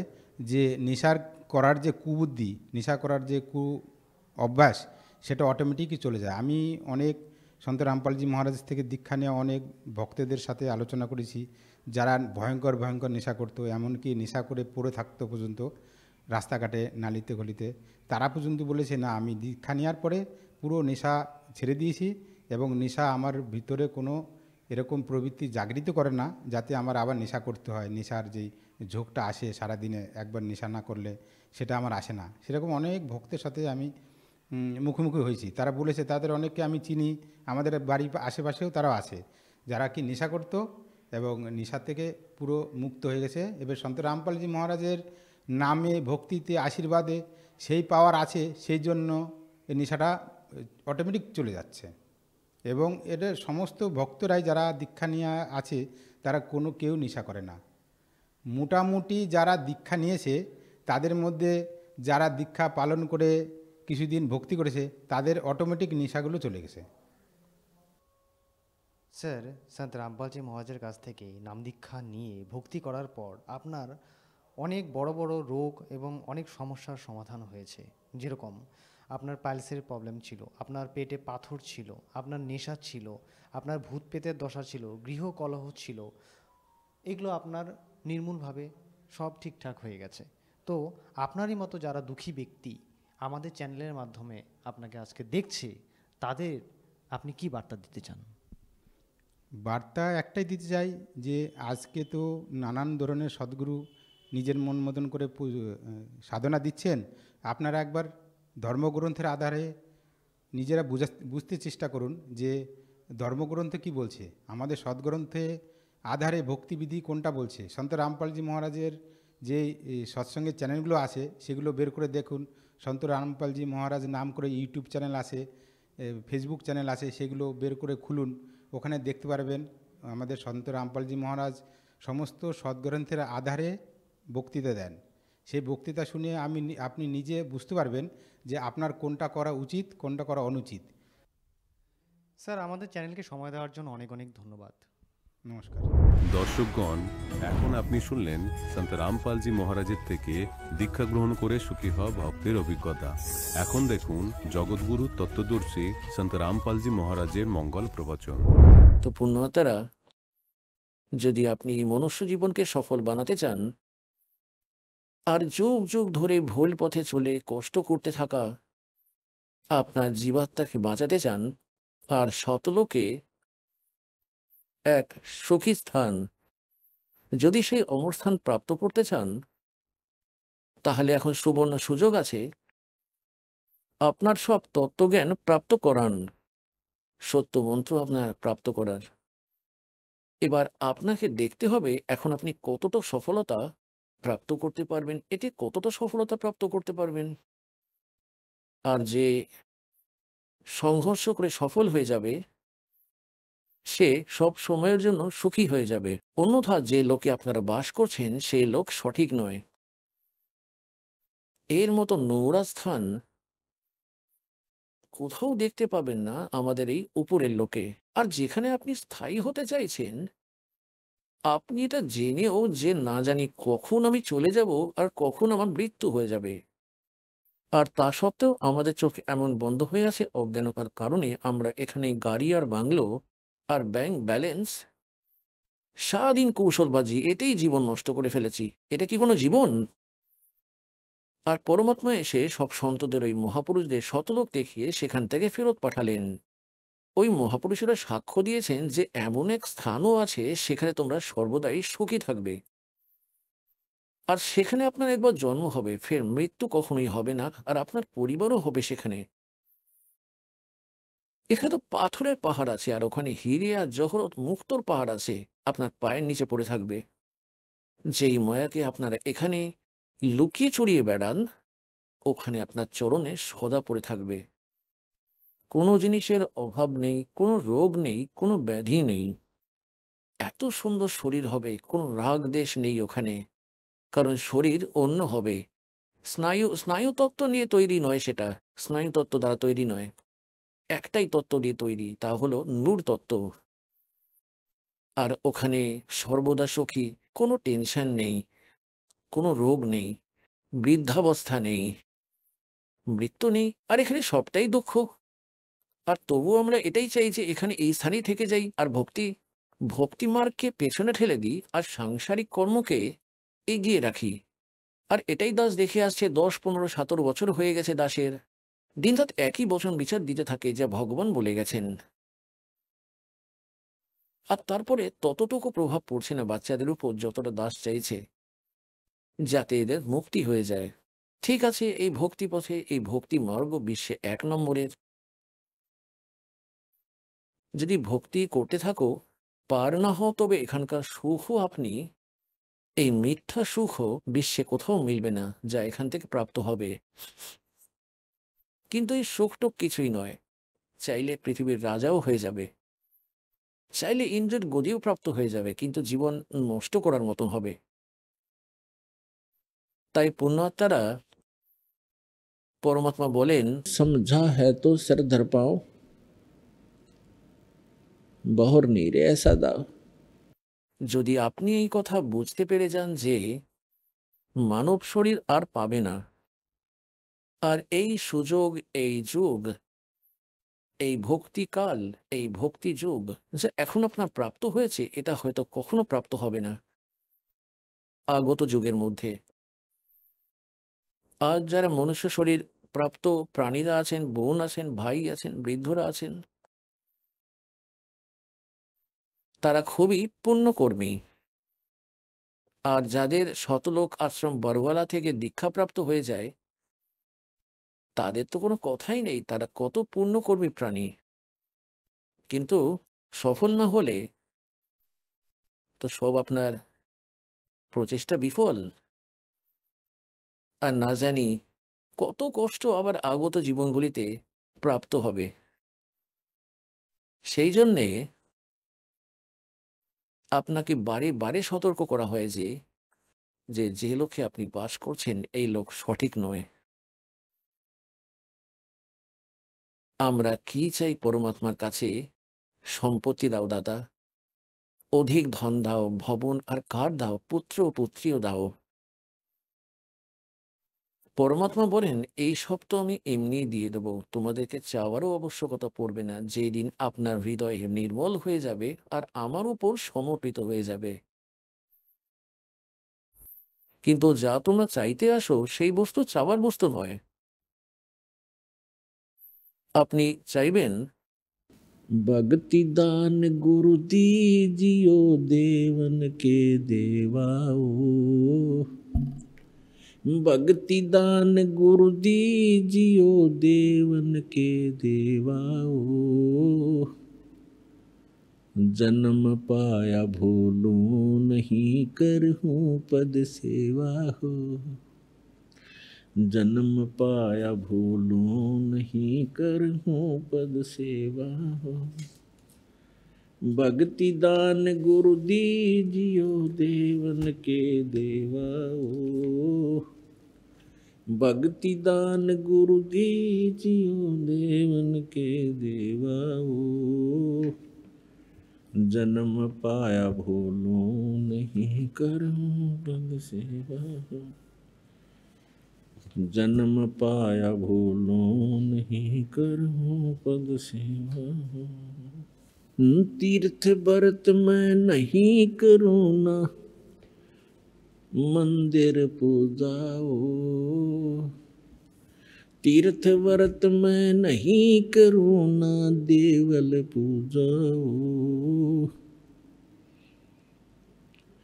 যে নেশার করার যে কুবুদ্ধি, নেশা করার যে অভ্যাস, সেটা অটোমেটিকই চলে যায়। আমি অনেক সন্ত রামপালজি মহারাজ থেকে দীক্ষা নেওয়া অনেক ভক্তদের সাথে আলোচনা করেছি, যারা ভয়ঙ্কর ভয়ঙ্কর নেশা করতো, এমনকি নেশা করে পড়ে থাকতো পর্যন্ত রাস্তাঘাটে, নালিতে গলিতে, তারা পর্যন্ত বলেছে না আমি দীক্ষা নেওয়ার পরে পুরো নেশা ছেড়ে দিয়েছি এবং নেশা আমার ভিতরে কোনো এরকম প্রবৃত্তি জাগৃত করে না যাতে আমার আবার নেশা করতে হয়। নেশার যেই ঝোঁকটা আসে সারাদিনে একবার নেশা না করলে, সেটা আমার আসে না। সেরকম অনেক ভক্তের সাথে আমি মুখোমুখি হয়েছি, তারা বলেছে, তাদের অনেককে আমি চিনি, আমাদের বাড়ির আশেপাশেও তারাও আছে যারা কি নেশা করতো এবং নেশা থেকে পুরো মুক্ত হয়ে গেছে। এবার সন্ত রামপালজি মহারাজের নামে, ভক্তিতে, আশীর্বাদে সেই পাওয়ার আছে, সেই জন্য এই নেশাটা অটোমেটিক চলে যাচ্ছে। এবং এটা সমস্ত ভক্তরাই যারা দীক্ষা নিয়ে আছে তারা কেউ নেশা করে না। মোটামুটি যারা দীক্ষা নিয়েছে তাদের মধ্যে যারা দীক্ষা পালন করে কিছুদিন ভক্তি করেছে তাদের অটোমেটিক নেশাগুলো চলে গেছে। স্যার, সন্ত রামপালজি মহারাজের কাছ থেকে নাম দীক্ষা নিয়ে ভক্তি করার পর আপনার অনেক বড় বড় রোগ এবং অনেক সমস্যার সমাধান হয়েছে। যেরকম আপনার পাইলসের প্রবলেম ছিল, আপনার পেটে পাথর ছিল, আপনার নেশা ছিল, আপনার ভূত পেতের দশা ছিল, গৃহকলহ ছিল, এগুলো আপনার নির্মূলভাবে সব ঠিকঠাক হয়ে গেছে। তো আপনারই মতো যারা দুঃখী ব্যক্তি আমাদের চ্যানেলের মাধ্যমে আপনাকে আজকে দেখছে, তাদের আপনি কি বার্তা দিতে চান? বার্তা একটাই দিতে চাই যে আজকে তো নানান ধরনের সদ্গুরু নিজের মন মতন করে সাধনা দিচ্ছেন। আপনারা একবার ধর্মগ্রন্থের আধারে নিজেরা বুঝতে চেষ্টা করুন যে ধর্মগ্রন্থ কি বলছে, আমাদের সদ্গ্রন্থে আধারে ভক্তিবিধি কোনটা বলছে। সন্ত রামপালজি মহারাজের যে সৎসঙ্গের চ্যানেলগুলো আছে সেগুলো বের করে দেখুন। সন্ত রামপালজি মহারাজ নাম করে ইউটিউব চ্যানেল আছে, ফেসবুক চ্যানেল আছে, সেগুলো বের করে খুলুন, ওখানে দেখতে পারবেন আমাদের সন্ত রামপালজি মহারাজ সমস্ত সদ্গ্রন্থের আধারে বক্তৃতা দেন। সেই বক্তৃতা শুনে আপনি নিজে বুঝতে পারবেন যে আপনার কোনটা করা উচিত, কোনটা করা অনুচিত। স্যার, আমাদের চ্যানেলকে সময় দেওয়ার জন্য অনেক অনেক ধন্যবাদ। নমস্কার। দর্শকগণ, এখন আপনি শুনলেন সন্ত রামপালজি মহারাজের থেকে দীক্ষা গ্রহণ করে সুখী হওয়া ভক্তের অভিজ্ঞতা। এখন দেখুন জগৎগুরু তত্ত্বদর্শী সন্ত রামপালজি মহারাজের মঙ্গল প্রবচন। তো পুণ্যাত্মারা, যদি আপনি মনুষ্য জীবনকে সফল বানাতে চান আর যুগ যুগ ধরে ভুল পথে চলে কষ্ট করতে থাকা আপনার জীবাত্মাকে বাঁচাতে চান আর শতলোকে এক সুখী স্থান, যদি সেই অমর স্থান প্রাপ্ত করতে চান, তাহলে এখন সুবর্ণ সুযোগ আছে আপনার সব তত্ত্বজ্ঞান প্রাপ্ত করান, সত্য মন্ত্র আপনার প্রাপ্ত করার। এবার আপনাকে দেখতে হবে এখন আপনি কতটা সফলতা প্রাপ্ত করতে পারবেন, এতে কতটা সফলতা প্রাপ্ত করতে পারবেন। আর যে সংঘর্ষ করে সফল হয়ে যাবে সে সব সময়ের জন্য সুখী হয়ে যাবে। অন্যথা যে লোকে আপনারা বাস করছেন সেই লোক সঠিক নয়। এর মতো নোংরা স্থান কোথাও দেখতে পাবেন না আমাদের এই উপরের লোকে। আর যেখানে আপনি স্থায়ী হতে চাইছেন, আপনি এটা জেনেও যে না জানি কখন আমি চলে যাব আর কখন আমার মৃত্যু হয়ে যাবে, আর তা সত্ত্বেও আমাদের চোখ এমন বন্ধ হয়ে আছে অজ্ঞানতার কারণে আমরা এখানে গাড়ি আর বাংলো আর ব্যাংক ব্যালেন্স, সারাদিন কৌশলবাজি, এতেই জীবন নষ্ট করে ফেলেছি। এটা কি কোনো জীবন? আর পরমাত্মা এসে সব সন্তদের ওই মহাপুরুষদের শতলোক দেখিয়ে সেখান থেকে ফেরত পাঠালেন। ওই মহাপুরুষেরা সাক্ষ্য দিয়েছেন যে এমন এক স্থানও আছে সেখানে তোমরা সর্বদাই সুখী থাকবে, আর সেখানে আপনার একবার জন্ম হবে, ফের মৃত্যু কখনোই হবে না, আর আপনার পরিবারও হবে সেখানে। এখানে তো পাথরের পাহাড় আছে, আর ওখানে হিরে আর জহরত মুক্তোর পাহাড় আছে আপনার পায়ের নিচে পড়ে থাকবে। যেই মায়াকে আপনারা এখানে লুকিয়ে চড়িয়ে বেড়ান, ওখানে আপনার চরণে সদা পড়ে থাকবে। কোনো জিনিসের অভাব নেই, কোনো রোগ নেই, কোনো ব্যাধি নেই। এত সুন্দর শরীর হবে, কোনো রাগ দেশ নেই ওখানে, কারণ শরীর অন্য হবে। স্নায়ু তত্ত্ব নিয়ে তৈরি নয়, সেটা স্নায়ু তত্ত্ব দ্বারা তৈরি নয়, একটাই তত্ত্ব দিয়ে তৈরি, তা হলো নূর তত্ত্ব। আর ওখানে সর্বদা সুখী, কোনো টেনশন নেই, কোনো রোগ নেই, বৃদ্ধাবস্থা নেই, মৃত্যু নেই, আর এখানে সবটাই দুঃখ। আর তবু আমরা এটাই চাই যে এখানে এই স্থানেই থেকে যাই, আর ভক্তি মার্গকে পেছনে ঠেলে দিই, আর সাংসারিক কর্মকে এগিয়ে রাখি। আর এটাই দাস দেখে আসছে, 10, 15, 17 বছর হয়ে গেছে দাসের। দিনরাত একই বচন বিচার দিতে থাকে যা ভগবান বলে গেছেন, আর তারপরে ততটুকু প্রভাব পড়ছে না বাচ্চাদের উপর যতটা দাস চাইছে, যাতে এদের মুক্তি হয়ে যায়। ঠিক আছে, এই ভক্তি পথে, এই ভক্তি মার্গ বিশ্বে 1 নম্বরের। যদি ভক্তি করতে থাকো, পার না হও, তবে এখানকার সুখও আপনি, এই মিথ্যা সুখও বিশ্বে কোথাও মিলবে না যা এখান থেকে প্রাপ্ত হবে। কিন্তু এই সুখটুক কিছুই নয়, চাইলে পৃথিবীর রাজাও হয়ে যাবে, চাইলে ইন্দ্রের গদিও প্রাপ্ত হয়ে যাবে, কিন্তু জীবন নষ্ট করার মতন হবে। তাই পুণ্যাত্মারা, পরমাত্মা বলেন, সমঝা হ্যায় তো সর ধর পাও, বহর নীরে এসা দাও। যদি আপনি এই কথা বুঝতে পেরে যান যে মানব শরীর আর পাবে না, আর এই সুযোগ, এই যুগ, এই ভক্তিকাল, এই ভক্তি যুগ যে এখন আপনার প্রাপ্ত হয়েছে, এটা হয়তো কখনো প্রাপ্ত হবে না। আগত যুগের মধ্যে। আজ যারা মনুষ্য শরীর প্রাপ্ত প্রাণীরা আছেন, বোন আছেন, ভাই আছেন, বৃদ্ধরা আছেন, তারা খুবই পুণ্যকর্মী। আর যাদের শতলোক আশ্রম বরওয়ালা থেকে দীক্ষাপ্রাপ্ত হয়ে যায়, তাদের তো কোনো কথাই নেই, তারা কত পুণ্যকর্মী প্রাণী। কিন্তু সফল না হলে তো সব আপনার প্রচেষ্টা বিফল। আর না জানি কত কষ্ট আবার আগত জীবনগুলিতে প্রাপ্ত হবে। সেই জন্যে আপনাকে বারে বারে সতর্ক করা হয় যে লোকে আপনি বাস করছেন এই লোক সঠিক নয়। আমরা কি চাই পরমাত্মার কাছে? সম্পত্তি দাও দাদা, অধিক ধন দাও, ভবন আর কার দাও, পুত্র ও পুত্রীও দাও। পরমাত্মা বলেন এই সব তো আমি এমনি দিয়ে দেবো, তোমাদেরকে চাওয়ারও আবশ্যকতা পড়বে না, যেদিন আপনার হৃদয় নির্মল হয়ে যাবে আর আমার উপর সমর্পিত হয়ে যাবে। কিন্তু যা তোমরা চাইতে আসো সেই বস্তু চাওয়ার বস্তু নয়। আপনি চাইবেন भक्ति दान गुरु दीजियो देवन के देवाओ, भक्ति दान गुरु दीजियो देवन के देवाओ, जन्म पाया भूलूं नहीं करहूं पद सेवा हो, जन्म पाया भूलूं नहीं करहूं पद सेवा हो, भक्ति दान गुरु दीजियो देवन के देवाओ, भक्ति दान गुरु दीजियो देवन के देवाओ, जन्म पाया भूलूं नहीं करहूं पद सेवा हो, जन्म पाया भूलूं नहीं करहूं पद सेवा हो, तीर्थ व्रत मैं नहीं करूँ ना मंदिर पूजाओ, तीर्थ व्रत मैं नहीं करूँ ना देवल पूजाओ,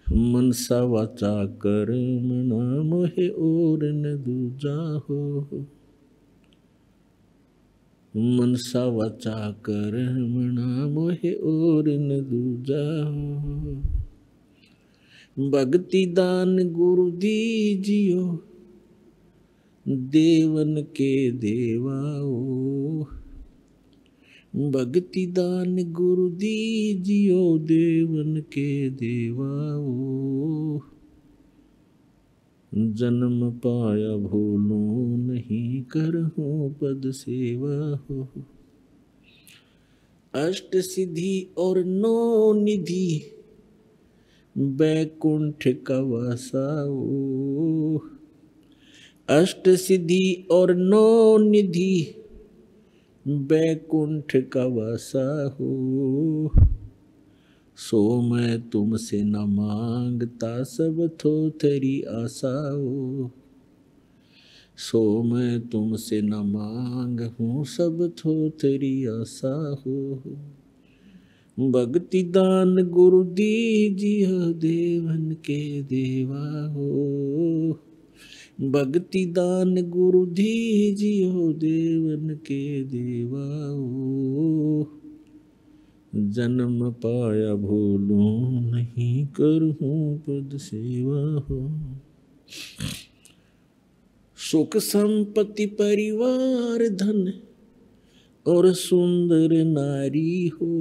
मनसा वाचा कर्मणा मोहे और न दूजा हो, मनसा वाचा कर्मणा मोहे और न दूजा हो, भक्ति दान गुरु दीजियो देवन के देवाओ, भक्ति दान गुरु दीजियो देवन के देवाओ, जन्म पाया भूलूं नहीं करहूं पद सेवा हो, अष्ट सिद्धि और नौ निधि बैकुंठ का वासाओ, अष्ट सिद्धि और नौ निधि बैकुंठ का वासा हो, सो मैं तुमसे न मांगता सब थोथरी आशा हो, सो मैं तुमसे न मांग हूँ सब थोथरी आशा हो, भक्ति दान गुरु दीजियो देवन के देवा हो, भक्ति दान गुरु दीजियो देवन के देवाओ, जन्म पाया भूलूं नहीं करहूं पद सेवा हो, सुख संपत्ति परिवार धन और सुंदर नारी हो,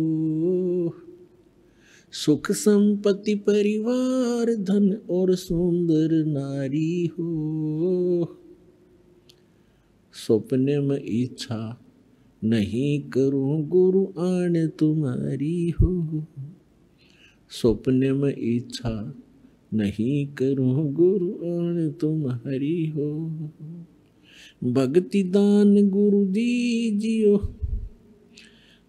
सुख संपत्ति परिवार धन और सुंदर नारी हो, स्वप्न में इच्छा नहीं करूं गुरु आन तुम्हारी हो, स्वप्न में इच्छा नहीं करूं गुरु आन तुम्हारी हो, भक्ति दान गुरु दीजियो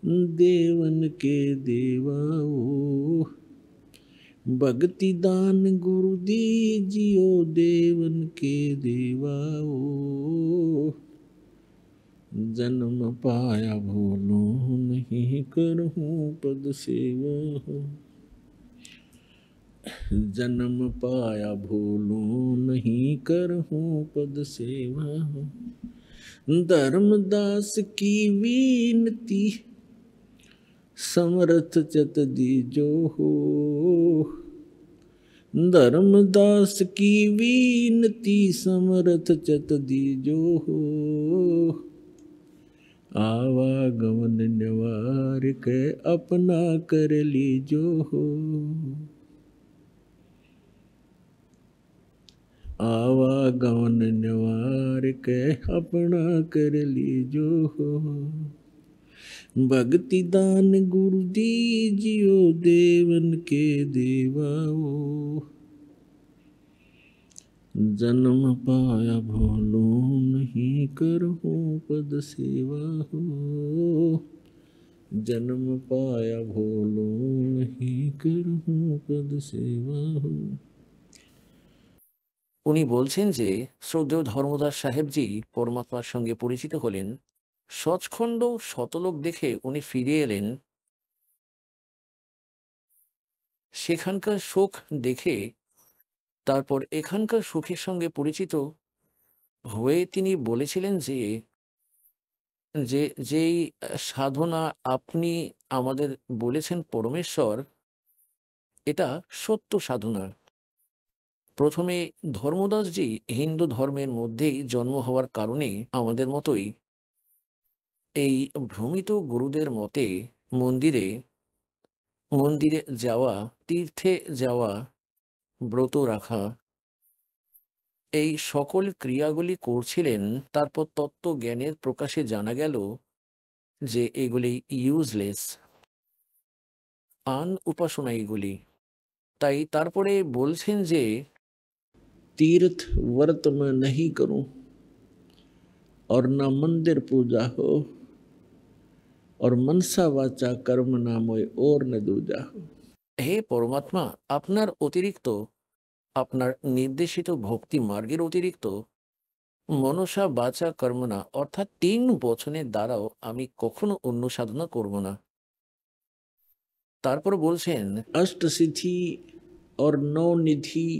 देवन के देवाओ, भक्ति दान गुरु दीजियो देवन के देवाओ, जन्म पाया भूलो नहीं करहूँ पद सेवा हो, जन्म पाया भूलो नहीं करहूँ पद सेवा हो। धर्मदास की विनती समर्थ चत दीजो हो, धर्मदास की विनती समर्थ चत दीजो हो, आवागमन निवार के अपना कर लीजो हो, आवागमन निवार के अपना कर लीजो हो। भक्ति दान गुरु दीजियो देवन के देवाओ, जन्म पाया भूलो नहीं करहूँ पद सेवा हो, जन्म पाया भूलो नहीं करहूँ पद सेवा हो। উনি বলছেন যে শ্রদ্ধেয় ধর্মদাস সাহেবজি পরমাত্মার সঙ্গে পরিচিত হলেন, সচখণ্ড শতলোক দেখে উনি ফিরে এলেন, সেখানকার সুখ দেখে তারপর এখানকার সুখের সঙ্গে পরিচিত হয়ে তিনি বলেছিলেন যে যে যেই সাধনা আপনি আমাদের বলেছেন পরমেশ্বর, এটা সত্য সাধনা। প্রথমে ধর্মদাসজি হিন্দু ধর্মের মধ্যেই জন্ম হওয়ার কারণে আমাদের মতোই এই ভ্রমিত গুরুদের মতে মন্দিরে মন্দিরে যাওয়া, তীর্থে যাওয়া, ব্রত রাখা, এই সকল ক্রিয়াগুলি করছিলেন। তারপর তত্ত্ব জ্ঞানের প্রকাশে জানা গেল যে এগুলি ইউজলেস, উপাসনা এগুলি। তাই তারপরে বলছেন যে तीर्थ व्रत में नहीं करूं और न मंदिर पूजा हो और मनसा वाचा कर्म ना मोय और न दूजा हो। হে পরমাত্মা, আপনার অতিরিক্ত, আপনার নির্দেশিত ভক্তি মার্গের অতিরিক্ত মনসা বাচা কর্ম না অর্থাৎ 3 বচনের দ্বারাও আমি কখনো অন্য সাধনা করব না। তারপর বলছেন अष्ट सिद्धि और नौ निधि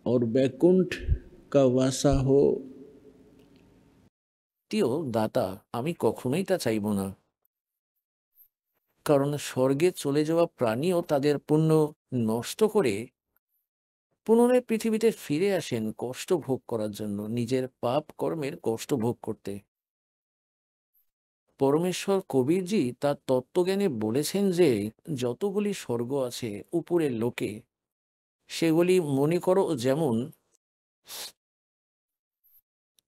और बैकुंठ का वासा हो, তিও দাতা, আমি কখনোই তা চাইব না। কারণ স্বর্গে চলে যাওয়া প্রাণীও তাদের পুণ্য নষ্ট করে পুনরায় পৃথিবীতে ফিরে আসেন কষ্ট ভোগ করার জন্য, নিজের পাপ কর্মের কষ্ট ভোগ করতে। পরমেশ্বর কবিরজি তার তত্ত্বজ্ঞানে বলেছেন যে যতগুলি স্বর্গ আছে উপরের লোকে, সেগুলি মনে করো যেমন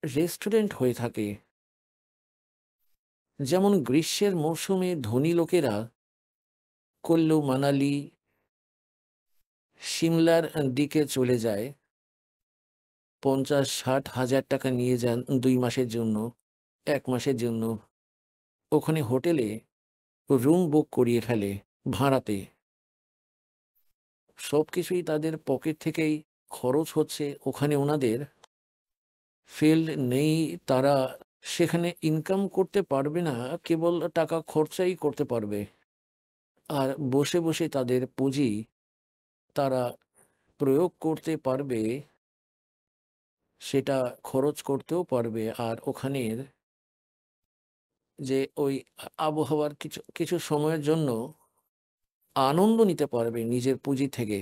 রেস্টুরেন্ট হয়ে থাকে। যেমন গ্রীষ্মের মৌসুমে ধনী লোকেরা কুল্লু, মানালি, সিমলার দিকে চলে যায়, 50-60 হাজার টাকা নিয়ে যান 2 মাসের জন্য, 1 মাসের জন্য। ওখানে হোটেলে রুম বুক করিয়ে ফেলে ভাড়াতে। সবকিছুই তাদের পকেট থেকেই খরচ হচ্ছে। ওখানে ওনাদের ফিল্ড নেই, তারা সেখানে ইনকাম করতে পারবে না, কেবল টাকা খরচাই করতে পারবে। আর বসে বসে তাদের পুঁজি তারা প্রয়োগ করতে পারবে, সেটা খরচ করতেও পারবে। আর ওখানের যে ওই আবহাওয়ার কিছু কিছু সময়ের জন্য আনন্দ নিতে পারবে নিজের পুঁজি থেকে।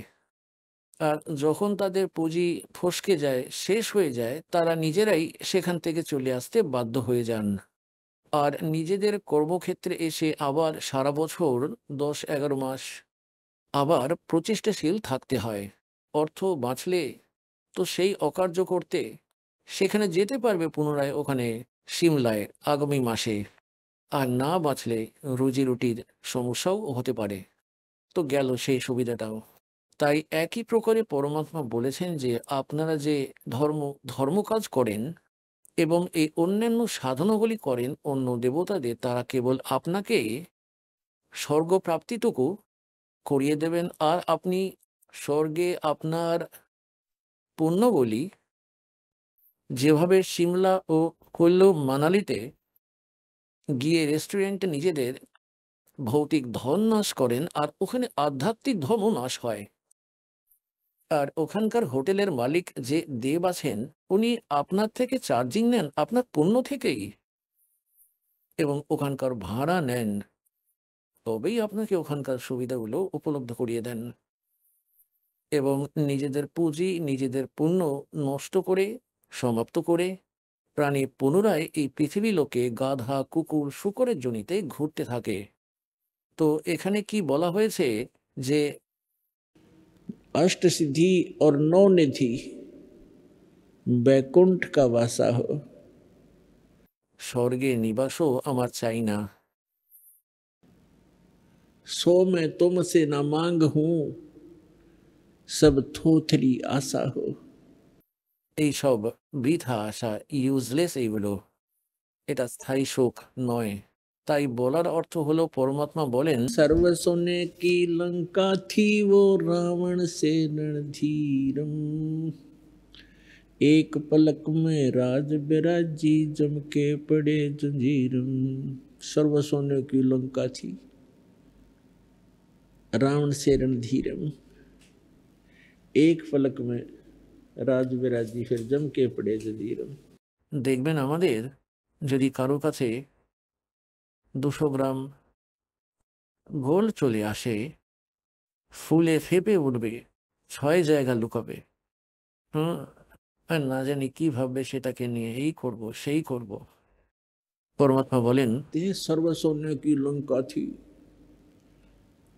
আর যখন তাদের পুঁজি ফসকে যায়, শেষ হয়ে যায়, তারা নিজেরাই সেখান থেকে চলে আসতে বাধ্য হয়ে যান। আর নিজেদের কর্মক্ষেত্রে এসে আবার সারা বছর 10-11 মাস আবার প্রচেষ্টাশীল থাকতে হয়। অর্থ বাঁচলে তো সেই অকার্য করতে সেখানে যেতে পারবে পুনরায় ওখানে সিমলায় আগামী মাসে, আর না বাঁচলে রুজি রুটির সমস্যাও হতে পারে। তো গেল সেই সুবিধাটাও। তাই একই প্রকারে পরমাত্মা বলেছেন যে আপনারা যে ধর্মকাজ করেন এবং এই অন্যান্য সাধনাগুলি করেন অন্য দেবতাদের, তারা কেবল আপনাকে স্বর্গপ্রাপ্তিটুকু করিয়ে দেবেন, আর আপনি স্বর্গে আপনার পুণ্যবলি যেভাবে সিমলা ও কুল্লু মানালিতে গিয়ে রেস্টুরেন্টে নিজেদের ভৌতিক ধন নাশ করেন, আর ওখানে আধ্যাত্মিক ধনও নাশ হয়। আর ওখানকার হোটেলের মালিক যে দেব আছেন, উনি আপনার থেকে চার্জিং নেন আপনার পুণ্য থেকেই, এবং ওখানকার ভাড়া নেন, তবেই আপনাকে ওখানকার সুবিধাগুলো উপলব্ধ করিয়ে দেন। এবং নিজেদের পুঁজি, নিজেদের পুণ্য নষ্ট করে, সমাপ্ত করে প্রাণী পুনরায় এই পৃথিবী লোকে গাধা, কুকুর, শূকরের জনিতে ঘুরতে থাকে। তো এখানে কি বলা হয়েছে যে अष्टसिद्धि और नौ निधि बैकुंठ का वासा हो, स्वर्गे निवासो আমার চাই না, सो मैं तुमसे न मांग हूं, सब थोथरी आशा हो। এই সব বৃথা আশা, ইউজলেস এইগুলো, এটা স্থায়ী সুখ নয়। তাই বলার অর্থ হলো পরমাত্মা বলেন, सर्व सोने की लंका थी वो रावण से रणधीरम, एक पलक में राज बिराजी जम के पड़े जंजीरम। सर्व सोने की लंका थी, रावण से रणधीरम, एक पलक में রাজ বিরাজি ফের জমকে পড়ে জঞ্জিরম। দেখবেন আমাদের যদি কারো কাছে 200 গ্রাম গোল্ড চলে আসে, ফুলে ফেপে উঠবে, 6 জায়গা লুকাবে। আর না জানি কি ভাববে সেটাকে নিয়ে, এই করব সেই করব। পরমাত্মা বলেন, তে সর্বসৈন্য কি লঙ্কা থি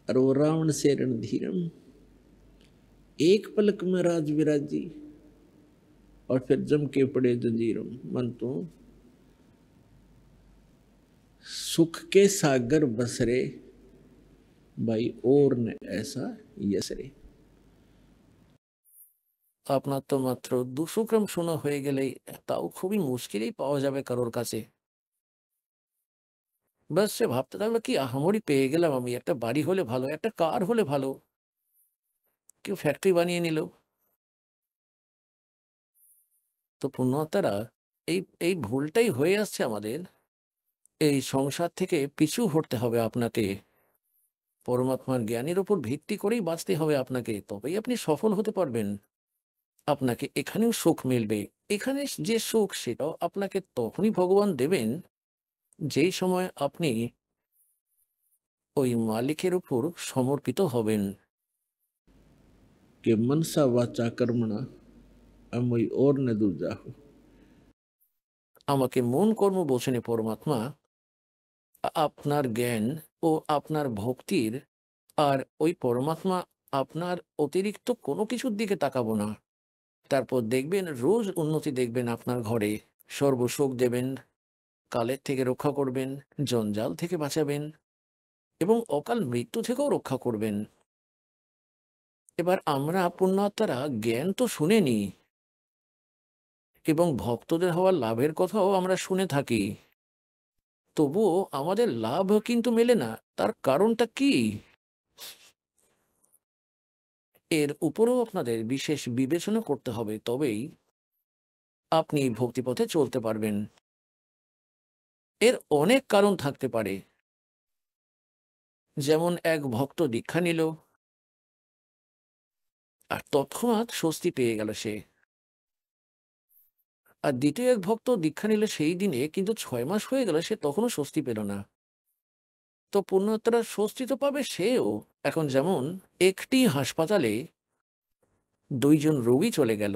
আর ও রাবণ সে रणधीरम, एक पलक में राज विराजी और फिर जम के पड़े जंजीरम। मन तो सुख के सागर बसरे भाई और ने ऐसा यसरे। আপনার তো মাত্র 200 গ্রাম সোনা হয়ে গেলেই, তাও খুবই মুশকিলেই পাওয়া যাবে কারোর কাছে। বাস সে ভাবতে থাকলো কি আহামরি পেয়ে গেলাম আমি, একটা বাড়ি হলে ভালো, একটা কার হলে ভালো, কেউ ফ্যাক্টরি বানিয়ে নিল। তো পুণ্যাত্মারা এই এই ভুলটাই হয়ে আসছে আমাদের। এই সংসার থেকে পিছু হটতে হবে আপনাকে, পরমাত্মার জ্ঞানের উপর ভিত্তি করেই বাঁচতে হবে আপনাকে, তবেই আপনি সফল হতে পারবেন। আপনাকে এখানেও সুখ মিলবে, এখানে যে সুখ সেটাও আপনাকে তখনই ভগবান দেবেন যেই সময় আপনি ওই মালিকের উপর সমর্পিত হবেন। কে মনসা বাচা কর্মণা আমি ওর না দুর্জা, আমাকে মন কর্ম বলছেন পরমাত্মা, আপনার জ্ঞান ও আপনার ভক্তির, আর ওই পরমাত্মা আপনার অতিরিক্ত কোনো কিছুর দিকে তাকাবো না। তারপর দেখবেন রোজ উন্নতি দেখবেন আপনার ঘরে, সর্বসুখ দেবেন, কালের থেকে রক্ষা করবেন, জঞ্জাল থেকে বাঁচাবেন এবং অকাল মৃত্যু থেকেও রক্ষা করবেন। এবার আমরা পুণ্যাত্মারা জ্ঞান তো শুনেনি এবং ভক্তদের হওয়ার লাভের কথাও আমরা শুনে থাকি, তবুও আমাদের লাভ কিন্তু মেলে না। তার কারণটা কি? এর উপরেও আপনাদের বিশেষ বিবেচনা করতে হবে, তবেই আপনি ভক্তিপথে চলতে পারবেন। এর অনেক কারণ থাকতে পারে, যেমন এক ভক্ত দীক্ষা নিল আর তৎক্ষণাৎ স্বস্তি পেয়ে গেল সে, আর দ্বিতীয় এক ভক্ত দীক্ষা নিল সেই দিনে, কিন্তু 6 মাস হয়ে গেল সে তখনও স্বস্তি পেল না। তো পুণ্যাত্মারা স্বস্তি তো পাবে সেও। এখন যেমন একটি হাসপাতালে 2 জন রোগী চলে গেল,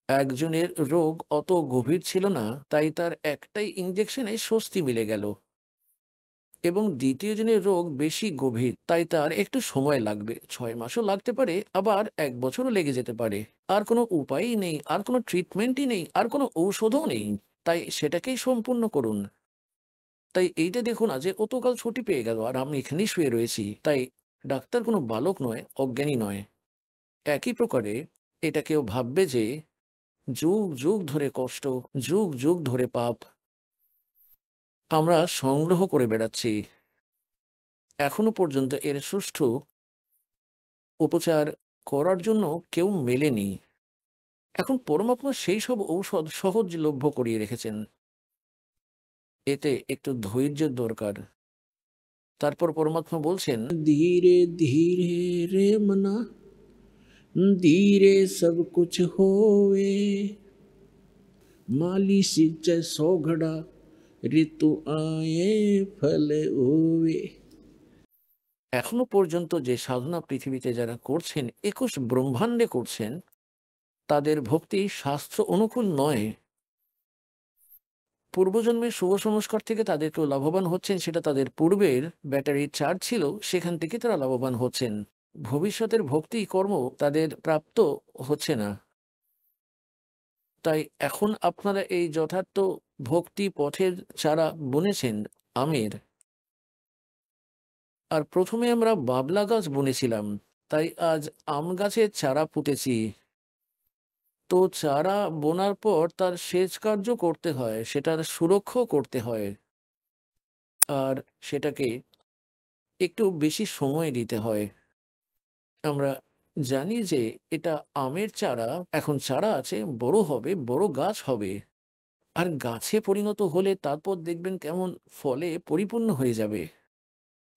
একজনের রোগ অত গভীর ছিল না, তাই তার একটাই ইঞ্জেকশনে স্বস্তি মিলে গেল, এবং দ্বিতীয় জনের রোগ বেশি গভীর, তাই তার একটু সময় লাগবে, 6 মাসও লাগতে পারে, আবার 1 বছরও লেগে যেতে পারে। আর কোনো উপায়ই নেই, আর কোনো ট্রিটমেন্টই নেই, আর কোনো ঔষধও নেই, তাই সেটাকেই সম্পূর্ণ করুন। তাই এইটা দেখুন না যে অতকাল ছুটি পেয়ে গেল আর আমি এখানেই শুয়ে রয়েছি। তাই ডাক্তার কোনো বালক নয়, অজ্ঞানী নয়। একই প্রকারে এটা কেউ ভাববে যে যুগ যুগ ধরে কষ্ট, যুগ যুগ ধরে পাপ আমরা সংগ্রহ করে বেড়াচ্ছি, এখনো পর্যন্ত এর সুষ্ঠু উপচার করার জন্য কেউ মেলেনি। এখন পরমাত্মা সেই সব ঔষধ সহজলভ্য করিয়ে রেখেছেন। এতে একটু ধৈর্যের দরকার। তারপর পরমাত্মা বলছেন, ধীরে ধীরে রে মনা, ধীরে সব কুছ হোয়ে, মালি সিঁচে সো ঘड़ा, ঋতু আয়ে ফল ওয়ে। এখনো পর্যন্ত যে সাধনা পৃথিবীতে যারা করছেন, 21 ব্রহ্মাণ্ডে করছেন, তাদের ভক্তি শাস্ত্র অনুকূল নয়। পূর্বজন্মের শুভ সংস্কার থেকে তাদের কেউ লাভবান হচ্ছেন, সেটা তাদের পূর্বের ব্যাটারির চার্জ ছিল, সেখান থেকে তারা লাভবান হচ্ছেন। ভবিষ্যতের ভক্তি কর্ম তাদের প্রাপ্ত হচ্ছে না। তাই এখন আপনারা এই যথার্থ ভক্তি পথের চারা বুনেছেন আমের। আর প্রথমে আমরা বাবলা গাছ বুনেছিলাম, তাই আজ আম গাছের চারা পুঁতেছি। তো চারা বোনার পর তার সেচ কার্য করতে হয়, সেটার সুরক্ষাও করতে হয়, আর সেটাকে একটু বেশি সময় দিতে হয়। আমরা জানি যে এটা আমের চারা, এখন চারা আছে, বড় হবে, বড় গাছ হবে, আর গাছে পরিণত হলে তারপর দেখবেন কেমন ফলে পরিপূর্ণ হয়ে যাবে।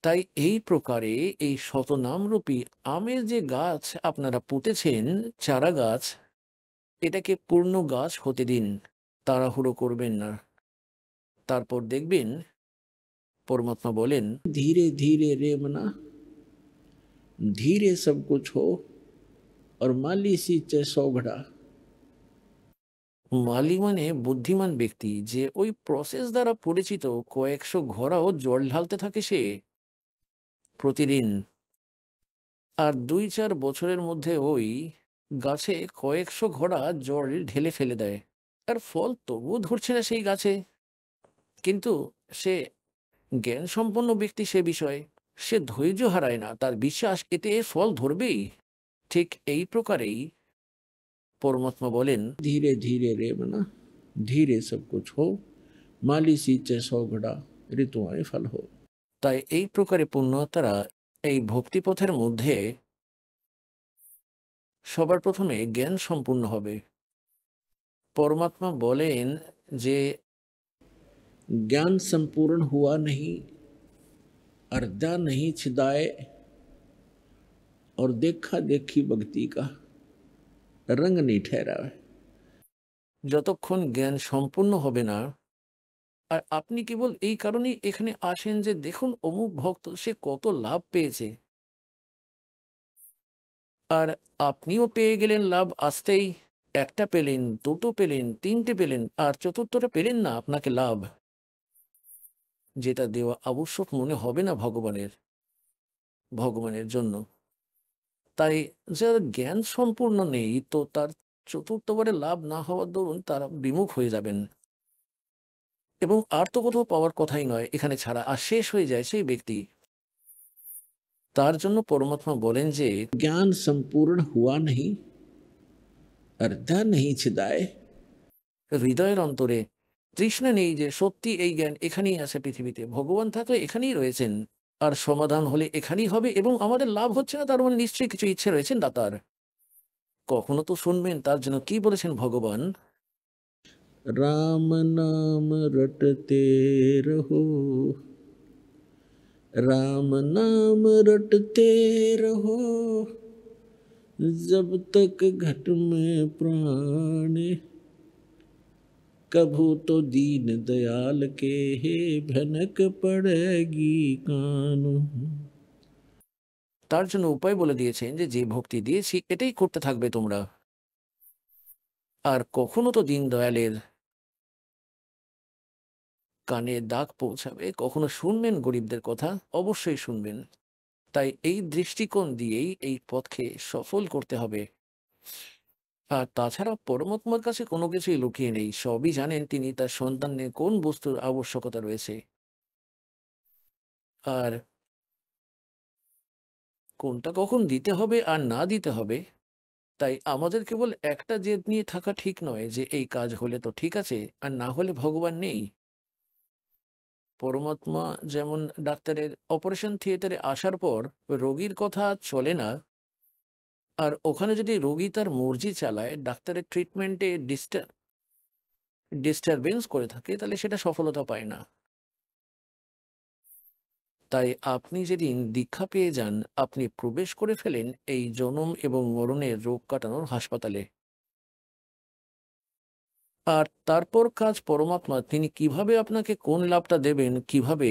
তাই এই প্রকারে এই শতনামরূপী আমের যে গাছ আপনারা পুঁতেছেন, চারা গাছ, এটাকে পূর্ণ গাছ হতে দিন, তাড়াহুড়ো করবেন না। তারপর দেখবেন পরমাত্মা বলেন, ধীরে ধীরে রে মনা, ধীরে সব কুছ হো, আর মালি সিঁচে সো ঘड़ा। মালি মানে বুদ্ধিমান ব্যক্তি, যে ওই প্রসেস দ্বারা পরিচিত। কয়েকশো ঘোড়াও জল ঢালতে থাকে সে প্রতিদিন, আর 2-4 বছরের মধ্যে ওই গাছে কয়েকশো ঘোড়া জল ঢেলে ফেলে দেয়, আর ফল তবুও ধরছে না সেই গাছে। কিন্তু সে জ্ঞান সম্পন্ন ব্যক্তি, সে বিষয়ে সে ধৈর্য হারায় না, তার বিশ্বাস এতে ফল ধরবেই। ঠিক এই প্রকারেই পরমাত্মা বলেন, ধীরে ধীরে রে মনা, ধীরে সব কুছ হো, মালি সিঁচে সো ঘड़ा, ঋতু আয়ে ফল হো। তাই এই প্রকারে পুণ্যাত্মারা এই ভক্তিপথের মধ্যে সবার প্রথমে জ্ঞান সম্পূর্ণ হবে। পরমাত্মা বলেন যে জ্ঞান সম্পূর্ণ হুয়া नहीं, अर्धा नहीं छिदाए, और देखा देखी भक्ति का रंग नहीं ठहरावे। যতক্ষণ জ্ঞান সম্পূর্ণ হবে না, আর আপনি কেবল এই কারণেই এখানে আসেন যে দেখুন অমুক ভক্ত সে কত লাভ পেয়েছে, আর আপনিও পেয়ে গেলেন লাভ আসতেই। একটা পেলেন, দুটো পেলেন, তিনটে পেলেন, আর চতুর্থটা পেলেন না আপনাকে লাভ, যেটা দেওয়া আবশ্যক মনে হবে না ভগবানের জন্য। তাই যার জ্ঞান সম্পূর্ণ নেই, তো তার চতুর্থবারে লাভ না হওয়ার দরুন তারা বিমুখ হয়ে যাবেন, এবং আর তো কোথাও পাওয়ার কথাই নয় এখানে ছাড়া, আর শেষ হয়ে যায় সেই ব্যক্তি। তার জন্য পরমাত্মা বলেন যে জ্ঞান সম্পূর্ণ হুয়া नहीं, अर्धा नहीं छिदाए। হৃদয়ের অন্তরে তৃষ্ণা নেই যে সত্যি এই জ্ঞান এখানেই আছে পৃথিবীতে, ভগবান থাকলে এখানেই রয়েছেন, আর সমাধান হলে এখানেই হবে, এবং আমাদের লাভ হচ্ছে না, তার মানে নিশ্চয়ই কিছু ইচ্ছে রয়েছেন দাতার। কখনো তো শুনবেন তার জন্য কি বলেছেন ভগবান, রাম নাম রটতে রহো, राम नाम रटते रहो, जब तक घट में प्राण, कभू तो दीन दयाल के हे भनक पड़ेगी कान। তার জন্য উপায় বলে দিয়েছেন যে যে ভক্তি দিয়েছি এটাই করতে থাকবে তোমরা, আর কখনো তো দীন দয়ালের কানে দাগ পৌঁছাবে, কখনো শুনবেন গরিবদের কথা, অবশ্যই শুনবেন। তাই এই দৃষ্টিকোণ দিয়েই এই পথকে সফল করতে হবে। আর তাছাড়া পরমাত্মার কাছে কোনো কিছুই লুকিয়ে নেই, সবই জানেন তিনি তার সন্তানের কোন বস্তুর আবশ্যকতা রয়েছে, আর কোনটা কখন দিতে হবে আর না দিতে হবে। তাই আমাদের কেবল একটা জেদ নিয়ে থাকা ঠিক নয় যে এই কাজ হলে তো ঠিক আছে, আর না হলে ভগবান নেই। পরমাত্মা যেমন ডাক্তারের অপারেশন থিয়েটারে আসার পর রোগীর কথা চলে না, আর ওখানে যদি রোগী তার মর্জি চালায়, ডাক্তারের ট্রিটমেন্টে ডিস্টারবেন্স করে থাকে, তাহলে সেটা সফলতা পায় না। তাই আপনি যেদিন দীক্ষা পেয়ে যান, আপনি প্রবেশ করে ফেলেন এই জনম এবং মরণের রোগ কাটানোর হাসপাতালে। আর তারপর কাজ পরমাত্মা, তিনি কিভাবে আপনাকে কোন লাভটা দেবেন, কিভাবে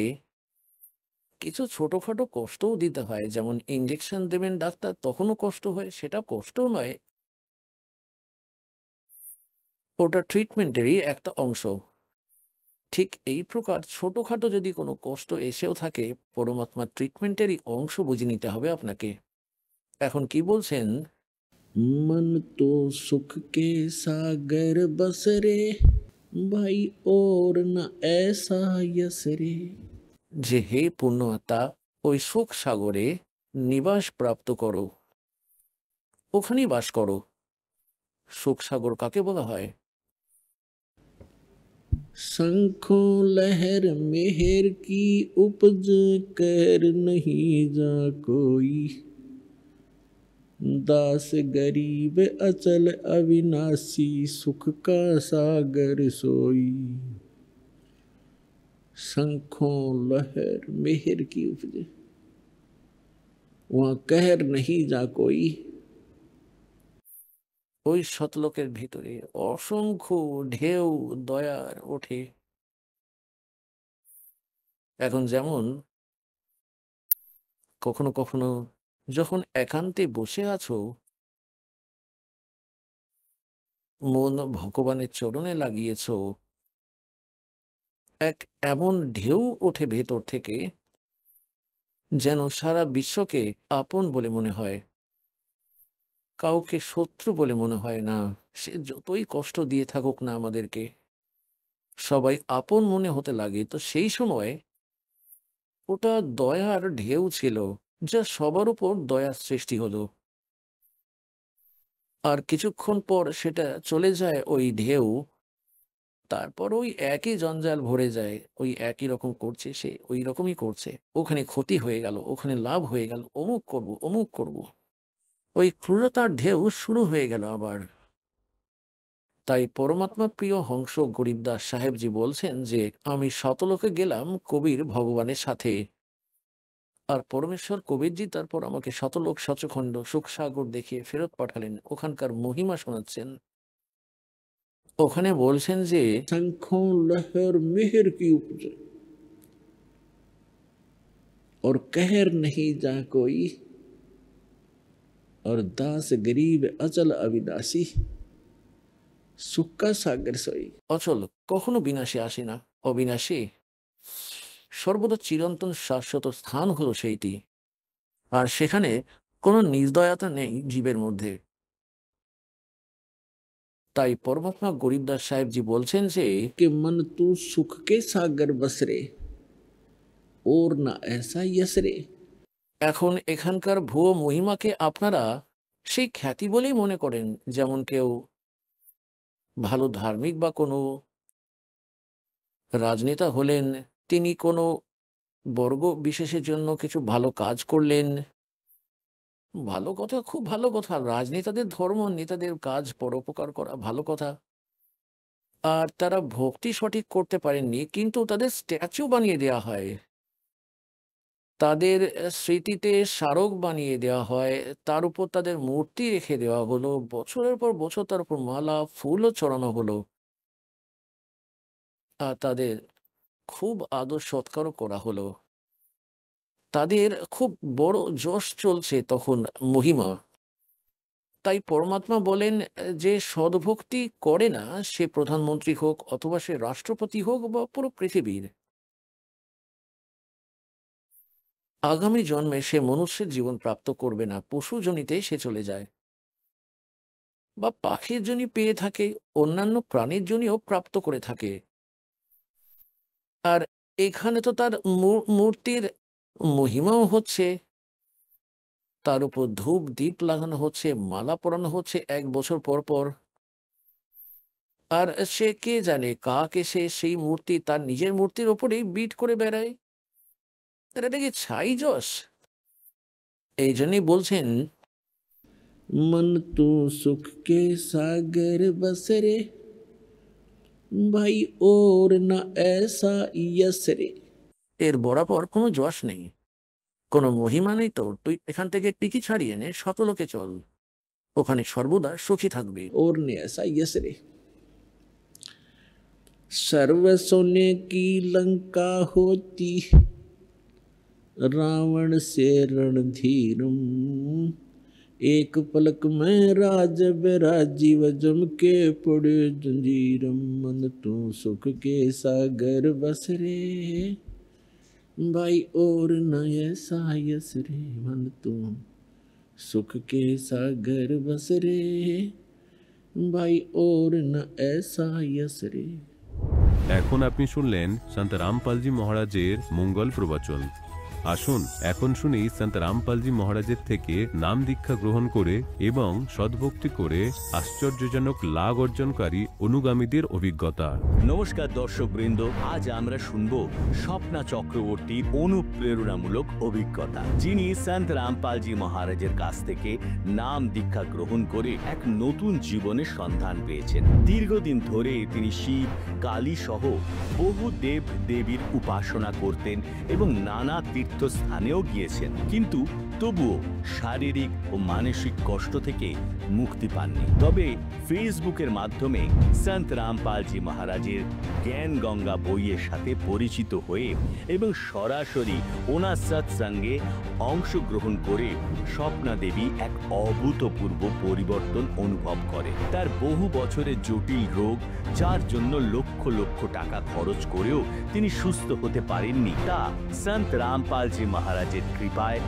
কিছু ছোটখাটো কষ্টও দিতে হয়, যেমন ইঞ্জেকশন দেবেন ডাক্তার, তখনও কষ্ট হয়, সেটা কষ্টও নয়, ওটা ট্রিটমেন্টেরই একটা অংশ। ঠিক এই প্রকার ছোটখাটো যদি কোনো কষ্ট এসেও থাকে, পরমাত্মার ট্রিটমেন্টেরই অংশ বুঝে নিতে হবে আপনাকে। এখন কি বলছেন? मन तो सुख के सागर बस रे भाई और न ऐसा यस रे। যে হে পূর্ণ আত্মা, ওই সুখ সাগরে নিবাস প্রাপ্ত করো, ওখানেই বাস করো। সুখ সাগর কাকে বলা হয়? शंखों लहर मेहर की उपज कर नहीं जा कोई, दास गरीब अचल अविनाशी सुख का सागर सोई। शंखों लहर मेहर की उपज, वहां कहर नहीं जा कोई। ওই শতলোকের ভিতরে অসংখ্য ঢেউ দয়ার ওঠে। এখন যেমন কখনো কখনো যখন একান্তে বসে আছো, মন ভগবানের চরণে লাগিয়েছো, এক এমন ঢেউ ওঠে ভেতর থেকে, যেন সারা বিশ্বকে আপন বলে মনে হয়, কাউকে শত্রু বলে মনে হয় না। সে যতই কষ্ট দিয়ে থাকুক না আমাদেরকে, সবাই আপন মনে হতে লাগে। তো সেই সময় ওটা দয়ার ঢেউ ছিল, যা সবার উপর দয়ার সৃষ্টি হলো। আর কিছুক্ষণ পর সেটা চলে যায় ওই ঢেউ, তারপর ওই একই জঞ্জাল ভরে যায়, ওই একই রকম করছে, সে ওই রকমই করছে, ওখানে ক্ষতি হয়ে গেল, ওখানে লাভ হয়ে গেল, অমুক করব অমুক করব, ওই ক্রূরতার ঢেউ শুরু হয়ে গেল আবার। তাই পরমাত্মা প্রিয় হংস গরিবদাস সাহেবজি বলছেন যে আমি শতলোকে গেলাম কবির ভগবানের সাথে, আর পরমেশ্বর কবিরজি তারপর আমাকে শতলোক সচখণ্ড সুখসাগর দেখিয়ে ফেরত পাঠালেন, ওখানকার মহিমা শোনাচ্ছেন। ওখানে বলছেন যে শঙ্খোं लहर मेहर की उपज और कहर नहीं जा कोई, और दास गरीब अचल अविनाशी সুখ কা সাগর সই। অচল কখনো বিনাশে আসে না, অবিনাশী সর্বদা চিরন্তন শাশ্বত স্থান হলো সেইটি, আর সেখানে কোনো নির্দয়তা নেই জীবের মধ্যে। তাই পরমাত্মা গরিবদাস সাহেবজি বলছেন যে কে মন তু সুখ কে সাগর বসরে ওর না এসা ইয়সরে। এখন এখানকার ভুয়ো মহিমাকে আপনারা সেই খ্যাতি বলেই মনে করেন, যেমন কেউ ভালো ধার্মিক বা কোনো রাজনেতা হলেন, তিনি কোনো বর্গ বিশেষের জন্য কিছু ভালো কাজ করলেন, ভালো কথা, খুব ভালো কথা। রাজনেতাদের ধর্ম, নেতাদের কাজ পরোপকার করা ভালো কথা। আর তারা ভক্তি সঠিক করতে পারেননি, কিন্তু তাদের স্ট্যাচু বানিয়ে দেওয়া হয়, তাদের স্মৃতিতে স্মারক বানিয়ে দেওয়া হয়, তার উপর তাদের মূর্তি রেখে দেওয়া হলো, বছরের পর বছর তার উপর মালা ফুলও চড়ানো হলো, আর তাদের খুব আদর সৎকারও করা হলো। তাদের খুব বড় যশ চলছে তখন, মহিমা। তাই পরমাত্মা বলেন যে সদ্ভক্তি করে না, সে প্রধানমন্ত্রী হোক অথবা সে রাষ্ট্রপতি হোক বা পুরো পৃথিবীর, আগামী জন্মে সে মনুষ্যের জীবন প্রাপ্ত করবে না, পশু জনিতে সে চলে যায়, বা পাখির জনি পেয়ে থাকে, অন্যান্য প্রাণীর জনিও প্রাপ্ত করে থাকে। আর এখানে তো তার মূর্তির মহিমাও হচ্ছে, তার উপর ধূপ দ্বীপ লাগানো হচ্ছে, মালা পরানো হচ্ছে 1 বছর পর পর। আর সে কে জানে কাকে সে সেই মূর্তি তার নিজের মূর্তির ওপরেই বিট করে বেড়ায়। তার এটা কি ছাই যশ? এই জন্যই বলছেন, মন তো সুখ কে সাগর বসরে ভাই ওর না এসা ইয়াসরে। এর বরাবর কোনো যশ নেই, কোনো মহিমা নেই। তো তুই এখান থেকে টিকি ছাড়িয়ে নে, শতলোকে চল, ওখানে সর্বদা সুখী থাকবে। ওর নে এসা ইয়াসরে। सर्व सोने की लंका होती रावण से रणधीरम एक पलक में राज राजीव जम के पड़े जंजीरम मन तू सुख के सागर बस रे भाई और न ऐसा यस रे मन तू सुख के सागर बस रे भाई और न ऐसा यस रे। এখন আপনি শুনলেন সন্ত রামপালজি মহারাজের মঙ্গল প্রবচন। আসুন এখন শুনি সন্ত রামপালজি মহারাজের থেকে নাম দীক্ষা গ্রহণ করে এবং সদ্ভক্তি করে আশ্চর্যজনক লাভ অর্জনকারী অনুগামীদের অভিজ্ঞতা। নমস্কার দর্শক বৃন্দ, আজ আমরা শুনব স্বপ্না চক্রবর্তীর অনুপ্রেরণামূলক অভিজ্ঞতা, যিনি সন্ত রামপালজি মহারাজের কাছ থেকে নাম দীক্ষা গ্রহণ করে এক নতুন জীবনের সন্ধান পেয়েছেন। দীর্ঘদিন ধরে তিনি শিব, কালী সহ বহু দেব দেবীর উপাসনা করতেন এবং নানা তীর্থস্থানেও গিয়েছেন, কিন্তু তবুও শারীরিক ও মানসিক কষ্ট থেকে মুক্তি পাননি। তবে ফেসবুকের মাধ্যমে সন্ত রামপালজি মহারাজের জ্ঞান গঙ্গা বইয়ের সাথে পরিচিত হয়ে এবং সরাসরি ওনার সৎসঙ্গে অংশগ্রহণ করে স্বপ্না দেবী এক অভূতপূর্ব পরিবর্তন অনুভব করে। তার বহু বছরের জটিল রোগ, যার জন্য লক্ষ লক্ষ টাকা খরচ করেও তিনি সুস্থ হতে পারেননি, তা সন্ত রামপালজি মহারাজের কৃপায়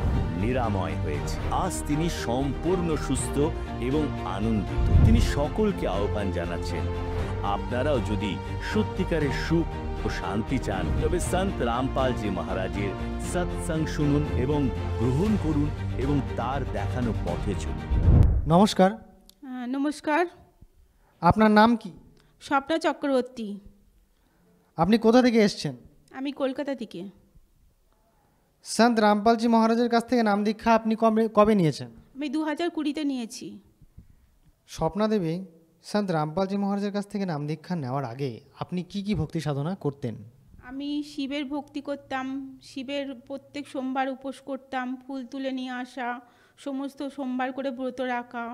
নিরাময় হয়েছে। আজ তিনি সম্পূর্ণ সুস্থ এবং আনন্দিত। তিনি সকলকে আহ্বান জানাচ্ছেন, আপনারাও যদি সত্যিকারের সুখ ও শান্তি চান, তবে সন্ত রামপালজি মহারাজের সৎসঙ্গ শুনুন এবং গ্রহণ করুন এবং তার দেখানো পথে চলুন। নমস্কার। নমস্কার, আপনার নাম কি? স্বপ্না চক্রবর্তী। আপনি কোথা থেকে এসেছেন? আমি কলকাতা থেকে। সন্ত রামপালজি মহারাজের কাছ থেকে নাম দীক্ষা আপনি কবে নিয়েছেন? আমি 2020-তে নিয়েছি। স্বপ্না দেবী, সন্ত রামপালজি মহারাজের কাছ থেকে নাম দীক্ষা নেওয়ার আগে আপনি কি কি ভক্তি সাধনা করতেন? আমি শিবের ভক্তি করতাম, শিবের প্রত্যেক সোমবার উপোস করতাম, ফুল তুলে নিয়ে আসা, সমস্ত সোমবার করে ব্রত রাখা,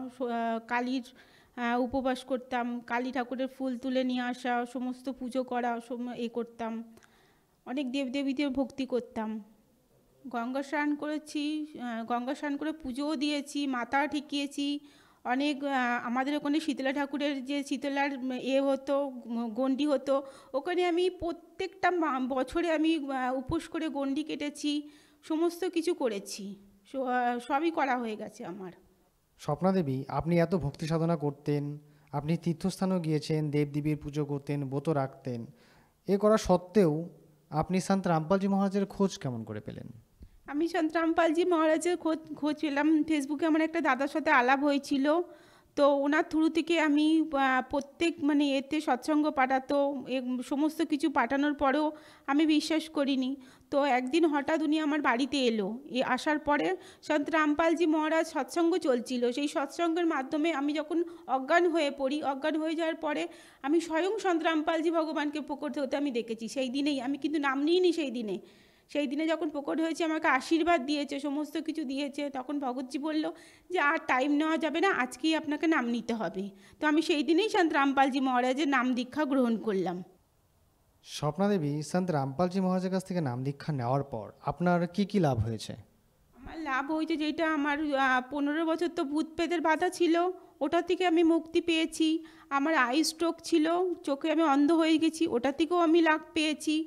কালীর উপবাস করতাম, কালী ঠাকুরের ফুল তুলে নিয়ে আসা, সমস্ত পুজো করা করতাম, অনেক দেবদেবীদের ভক্তি করতাম। গঙ্গা স্নান করেছি, গঙ্গা স্নান করে পুজোও দিয়েছি, মাথা ঠেকিয়েছি। অনেক আমাদের ওখানে শীতলা ঠাকুরের যে শীতলার হতো, গণ্ডি হতো, ওখানে আমি প্রত্যেকটা বছরে আমি উপোস করে গণ্ডি কেটেছি, সমস্ত কিছু করেছি, সবই করা হয়ে গেছে আমার। স্বপ্না দেবী, আপনি এত ভক্তি সাধনা করতেন, আপনি তীর্থস্থানেও গিয়েছেন, দেবদেবীর পুজো করতেন, ব্রত রাখতেন, এ করা সত্ত্বেও আপনি সন্ত রামপালজি মহারাজের খোঁজ কেমন করে পেলেন? আমি সন্ত রামপালজি মহারাজের খোঁজ পেলাম ফেসবুকে। আমার একটা দাদার সাথে আলাপ হয়েছিল, তো ওনার থ্রু থেকে আমি প্রত্যেক এতে সৎসঙ্গ পাঠাতো, সমস্ত কিছু পাঠানোর পরেও আমি বিশ্বাস করিনি। তো একদিন হঠাৎ উনি আমার বাড়িতে এলো, আসার পরে সন্ত রামপালজি মহারাজ সৎসঙ্গ চলছিল। সেই সৎসঙ্গের মাধ্যমে আমি যখন অজ্ঞান হয়ে পড়ি, অজ্ঞান হয়ে যাওয়ার পরে আমি স্বয়ং সন্ত রামপালজি ভগবানকে প্রকট হতে আমি দেখেছি। সেই দিনেই আমি কিন্তু নাম নিইনি, সেই দিনে যখন প্রকট হয়েছে আমাকে আশীর্বাদ দিয়েছে, সমস্ত কিছু দিয়েছে। তখন ভগতজি বলল যে আর টাইম নেওয়া যাবে না, আজকেই আপনাকে নাম নিতে হবে। তো আমি সেই দিনেই সন্ত রামপালজি মহারাজের নাম দীক্ষা গ্রহণ করলাম। স্বপ্না দেবী, সন্ত রামপালজি মহারাজের কাছ থেকে নাম দীক্ষা নেওয়ার পর আপনার কি কি লাভ হয়েছে? আমার লাভ হয়েছে যেটা, আমার 15 বছর তো ভূত প্রেতের বাধা ছিল, ওটা থেকে আমি মুক্তি পেয়েছি। আমার আই স্ট্রোক ছিল, চোখে আমি অন্ধ হয়ে গেছি, ওটা থেকেও আমি লাভ পেয়েছি।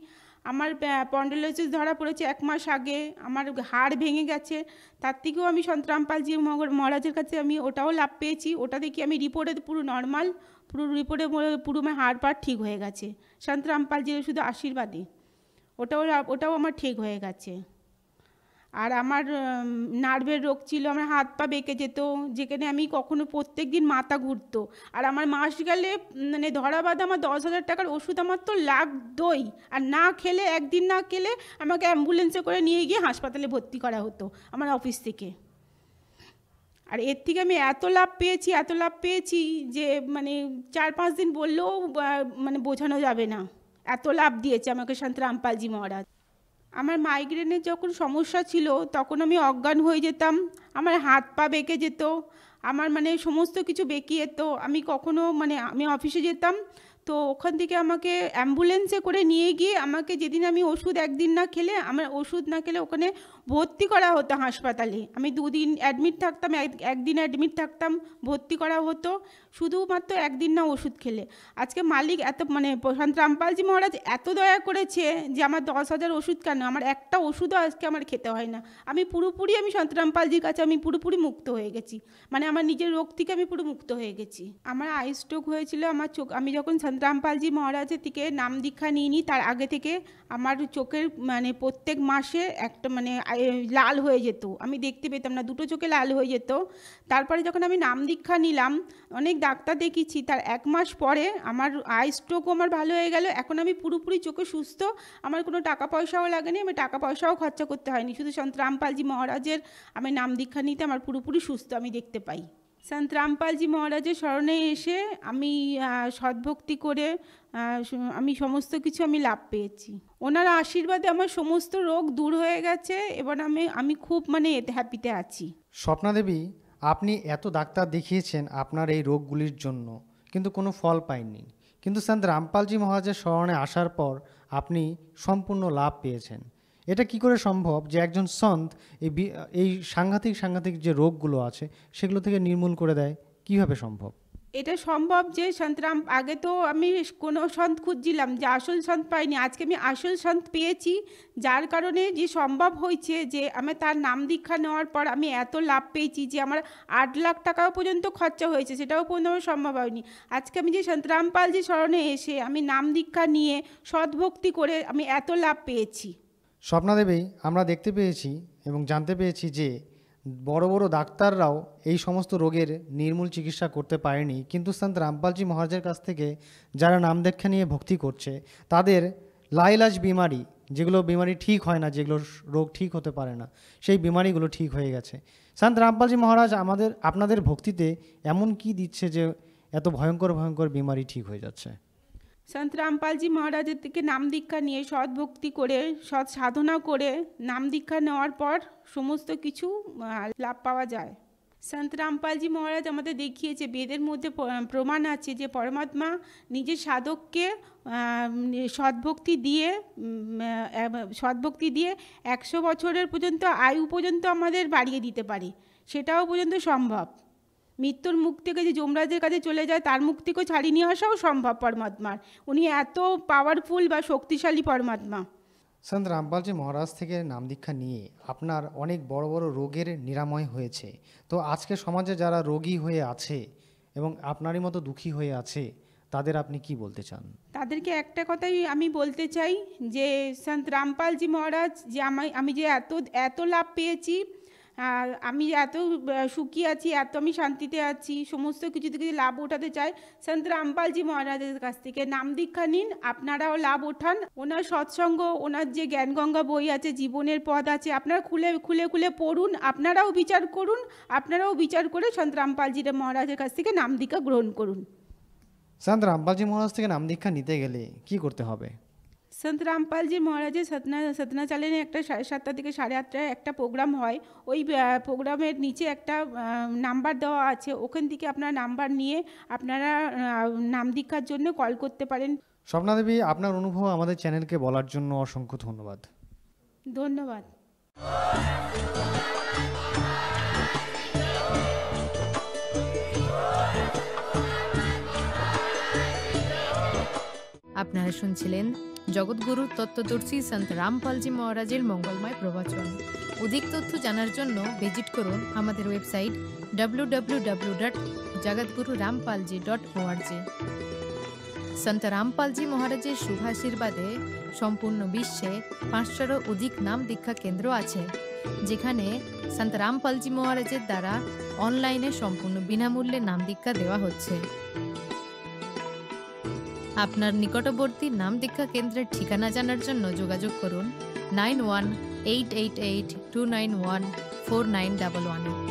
আমার স্পন্ডাইলোসিস ধরা পড়েছে 1 মাস আগে, আমার হাড় ভেঙে গেছে, তার থেকেও আমি সন্ত রামপালজি মহারাজের কাছে আমি ওটাও লাভ পেয়েছি। ওটা দেখি আমি রিপোর্টে পুরো নর্মাল, পুরো রিপোর্টে পুরো আমার হাড় পাড় ঠিক হয়ে গেছে সন্ত রামপালজির শুধু আশীর্বাদে, ওটাও আমার ঠিক হয়ে গেছে। আর আমার নার্ভের রোগ ছিল, আমার হাত পা বেঁকে যেত, যেখানে আমি কখনো প্রত্যেক দিন মাথা ঘুরতো। আর আমার মাস গেলে মানে ধরা বাঁধা আমার 10,000 টাকার ওষুধ আমার তো লাগতোই। আর না খেলে, একদিন না খেলে আমাকে অ্যাম্বুলেন্সে করে নিয়ে গিয়ে হাসপাতালে ভর্তি করা হতো আমার অফিস থেকে। আর এর থেকে আমি এত লাভ পেয়েছি যে মানে 4-5 দিন বললেও মানে বোঝানো যাবে না। এত লাভ দিয়েছে আমাকে সন্ত রামপালজি মহারাজ। আমার মাইগ্রেনের যখন সমস্যা ছিল তখন আমি অজ্ঞান হয়ে যেতাম, আমার হাত পা বেঁকে যেত, আমার মানে সমস্ত কিছু বেঁকে যেত। আমি কখনো মানে আমি অফিসে যেতাম, তো ওখান থেকে আমাকে অ্যাম্বুলেন্সে করে নিয়ে গিয়ে আমাকে যেদিন আমি ওষুধ একদিন না খেলে, আমার ওষুধ না খেলে ওখানে ভর্তি করা হতো হাসপাতালে। আমি 2 দিন অ্যাডমিট থাকতাম, একদিন অ্যাডমিট থাকতাম, ভর্তি করা হতো শুধুমাত্র একদিন না ওষুধ খেলে। আজকে মালিক এত মানে সন্ত রামপালজি মহারাজ এত দয়া করেছে যে আমার 10,000 ওষুধ কেন, আমার একটা ওষুধও আজকে আমার খেতে হয় না। আমি সন্ত রামপালজির কাছে আমি পুরোপুরি মুক্ত হয়ে গেছি, মানে আমার নিজের রোগ থেকে আমি পুরো মুক্ত হয়ে গেছি। আমার আই স্ট্রোক হয়েছিল, আমার চোখ, আমি যখন সন্ত রামপালজি মহারাজের থেকে নাম দীক্ষা নিইনি তার আগে থেকে আমার চোখের মানে প্রত্যেক মাসে একটা মানে লাল হয়ে যেত, আমি দেখতে পেতাম না, 2টো চোখে লাল হয়ে যেত। তারপরে যখন আমি নাম দীক্ষা নিলাম, অনেক ডাক্তার দেখিয়েছি, তার 1 মাস পরে আমার আই স্ট্রোকও আমার ভালো হয়ে গেল। এখন আমি পুরোপুরি চোখে সুস্থ, আমার কোনো টাকা পয়সাও লাগেনি, আমি টাকা পয়সাও খরচা করতে হয়নি, শুধু সন্ত রামপালজি মহারাজের আমি নাম দীক্ষা নিতে আমার পুরোপুরি সুস্থ আমি দেখতে পাই। সন্ত রামপালজি মহারাজের শরণে এসে আমি সদ্ভক্তি করে আমি সমস্ত কিছু আমি লাভ পেয়েছি। ওনার আশীর্বাদে আমার সমস্ত রোগ দূর হয়ে গেছে এবং আমি খুব মানে হ্যাপিতে আছি। স্বপ্নাদেবী, আপনি এত ডাক্তার দেখিয়েছেন আপনার এই রোগগুলির জন্য, কিন্তু কোনো ফল পাইনি, কিন্তু সন্ত রামপালজি মহারাজের শরণে আসার পর আপনি সম্পূর্ণ লাভ পেয়েছেন। এটা কি করে সম্ভব যে একজন সন্ত এই সাংঘাতিক যে রোগগুলো আছে সেগুলো থেকে নির্মূল করে দেয়? কিভাবে সম্ভব? এটা সম্ভব যে সন্তরাম, আগে তো আমি কোনো সন্ত খুঁজছিলাম যে আসল সন্ত পাইনি, আজকে আমি আসল সন্ত পেয়েছি, যার কারণে যে সম্ভব হয়েছে যে আমি তার নাম দীক্ষা নেওয়ার পর আমি এত লাভ পেয়েছি যে আমার 8 লাখ টাকাও পর্যন্ত খরচা হয়েছে, সেটাও পর্যন্ত আমার সম্ভব হয়নি। আজকে আমি যে সন্ত রামপালজি শরণে এসে আমি নাম দীক্ষা নিয়ে সদ্ভক্তি করে আমি এত লাভ পেয়েছি। স্বপ্নাদেবী, আমরা দেখতে পেয়েছি এবং জানতে পেরেছি যে বড় বড় ডাক্তাররাও এই সমস্ত রোগের নির্মূল চিকিৎসা করতে পারেনি, কিন্তু সন্ত রামপালজি মহারাজের কাছ থেকে যারা নাম দীক্ষা নিয়ে ভক্তি করছে তাদের লাইলাজ বিমারি, যেগুলো বিমারি ঠিক হয় না, যেগুলো রোগ ঠিক হতে পারে না, সেই বিমারিগুলো ঠিক হয়ে গেছে। সন্ত রামপালজি মহারাজ আপনাদের ভক্তিতে এমন কি দিচ্ছে যে এত ভয়ঙ্কর বিমারি ঠিক হয়ে যাচ্ছে? সন্ত রামপালজি মহারাজের থেকে নাম দীক্ষা নিয়ে সৎ ভক্তি করে, সৎ সাধনা করে নাম দীক্ষা নেওয়ার পর সমস্ত কিছু লাভ পাওয়া যায়। সন্ত রামপালজি মহারাজ আমাদের দেখিয়েছে, বেদের মধ্যে প্রমাণ আছে যে পরমাত্মা নিজের সাধককে সদ্ভক্তি দিয়ে 100 বছরের পর্যন্ত আয়ু পর্যন্ত আমাদের বাড়িয়ে দিতে পারে, সেটাও পর্যন্ত সম্ভব। মৃত্যুর মুখ থেকে যে যমরাজের কাছে চলে যায় তার মুখ থেকেও ছাড়িয়ে নিয়ে আসাও সম্ভব পরমাত্মার। উনি এত পাওয়ারফুল বা শক্তিশালী পরমাত্মা। সন্ত রামপালজি মহারাজ থেকে নাম দীক্ষা নিয়ে আপনার অনেক বড় বড় রোগের নিরাময় হয়েছে। তো আজকে সমাজে যারা রোগী হয়ে আছে এবং আপনারই মতো দুঃখী হয়ে আছে, তাদের আপনি কি বলতে চান? তাদেরকে একটা কথাই আমি বলতে চাই যে সন্ত রামপালজি মহারাজ যে আমি যে এত লাভ পেয়েছি, আমি এত সুখী আছি, এত আমি শান্তিতে আছি, সমস্ত কিছু থেকে লাভ ওঠাতে চাই, সন্ত রামপালজি মহারাজের কাছ থেকে নাম দীক্ষা নিন, আপনারাও লাভ ওঠান। ওনার সৎসঙ্গ, ওনার যে জ্ঞানগঙ্গা বই আছে, জীবনের পথ আছে, আপনারা খুলে পড়ুন, আপনারাও বিচার করুন, আপনারাও বিচার করে সন্ত রামপালজি মহারাজের কাছ থেকে নাম দীক্ষা গ্রহণ করুন। সন্ত রামপালজি মহারাজ থেকে নাম দীক্ষা নিতে গেলে কি করতে হবে? সন্ত রামপালজি মহারাজের সতনা চালেনে একটা 7:30 থেকে 8:30 একটা প্রোগ্রাম হয়, ওই প্রোগ্রামের নিচে একটা নাম্বার দেওয়া আছে, ওখান থেকে আপনার নাম্বার নিয়ে আপনারা নাম দীক্ষার জন্য কল করতে পারেন। স্বপ্নাদেবী, আপনার অনুভব আমাদের চ্যানেলকে বলার জন্য অসংখ্য ধন্যবাদ। ধন্যবাদ। আপনারা শুনছিলেন জগৎগুরু তত্ত্বদর্শী সন্ত রামপালজি মহারাজের মঙ্গলময় প্রবচন। অধিক তথ্য জানার জন্য ভিজিট করুন আমাদের ওয়েবসাইট www.jagatgururampalji.org। সন্ত রামপালজি মহারাজের শুভাশীর্বাদে সম্পূর্ণ বিশ্বে 500-এরও অধিক নাম দীক্ষা কেন্দ্র আছে। যেখানে সন্ত রামপালজি মহারাজের দ্বারা অনলাইনে সম্পূর্ণ বিনামূল্যে নাম দীক্ষা দেওয়া হচ্ছে। আপনার নিকটবর্তী নাম দীক্ষা কেন্দ্রের ঠিকানা জানার জন্য যোগাযোগ করুন 918882914911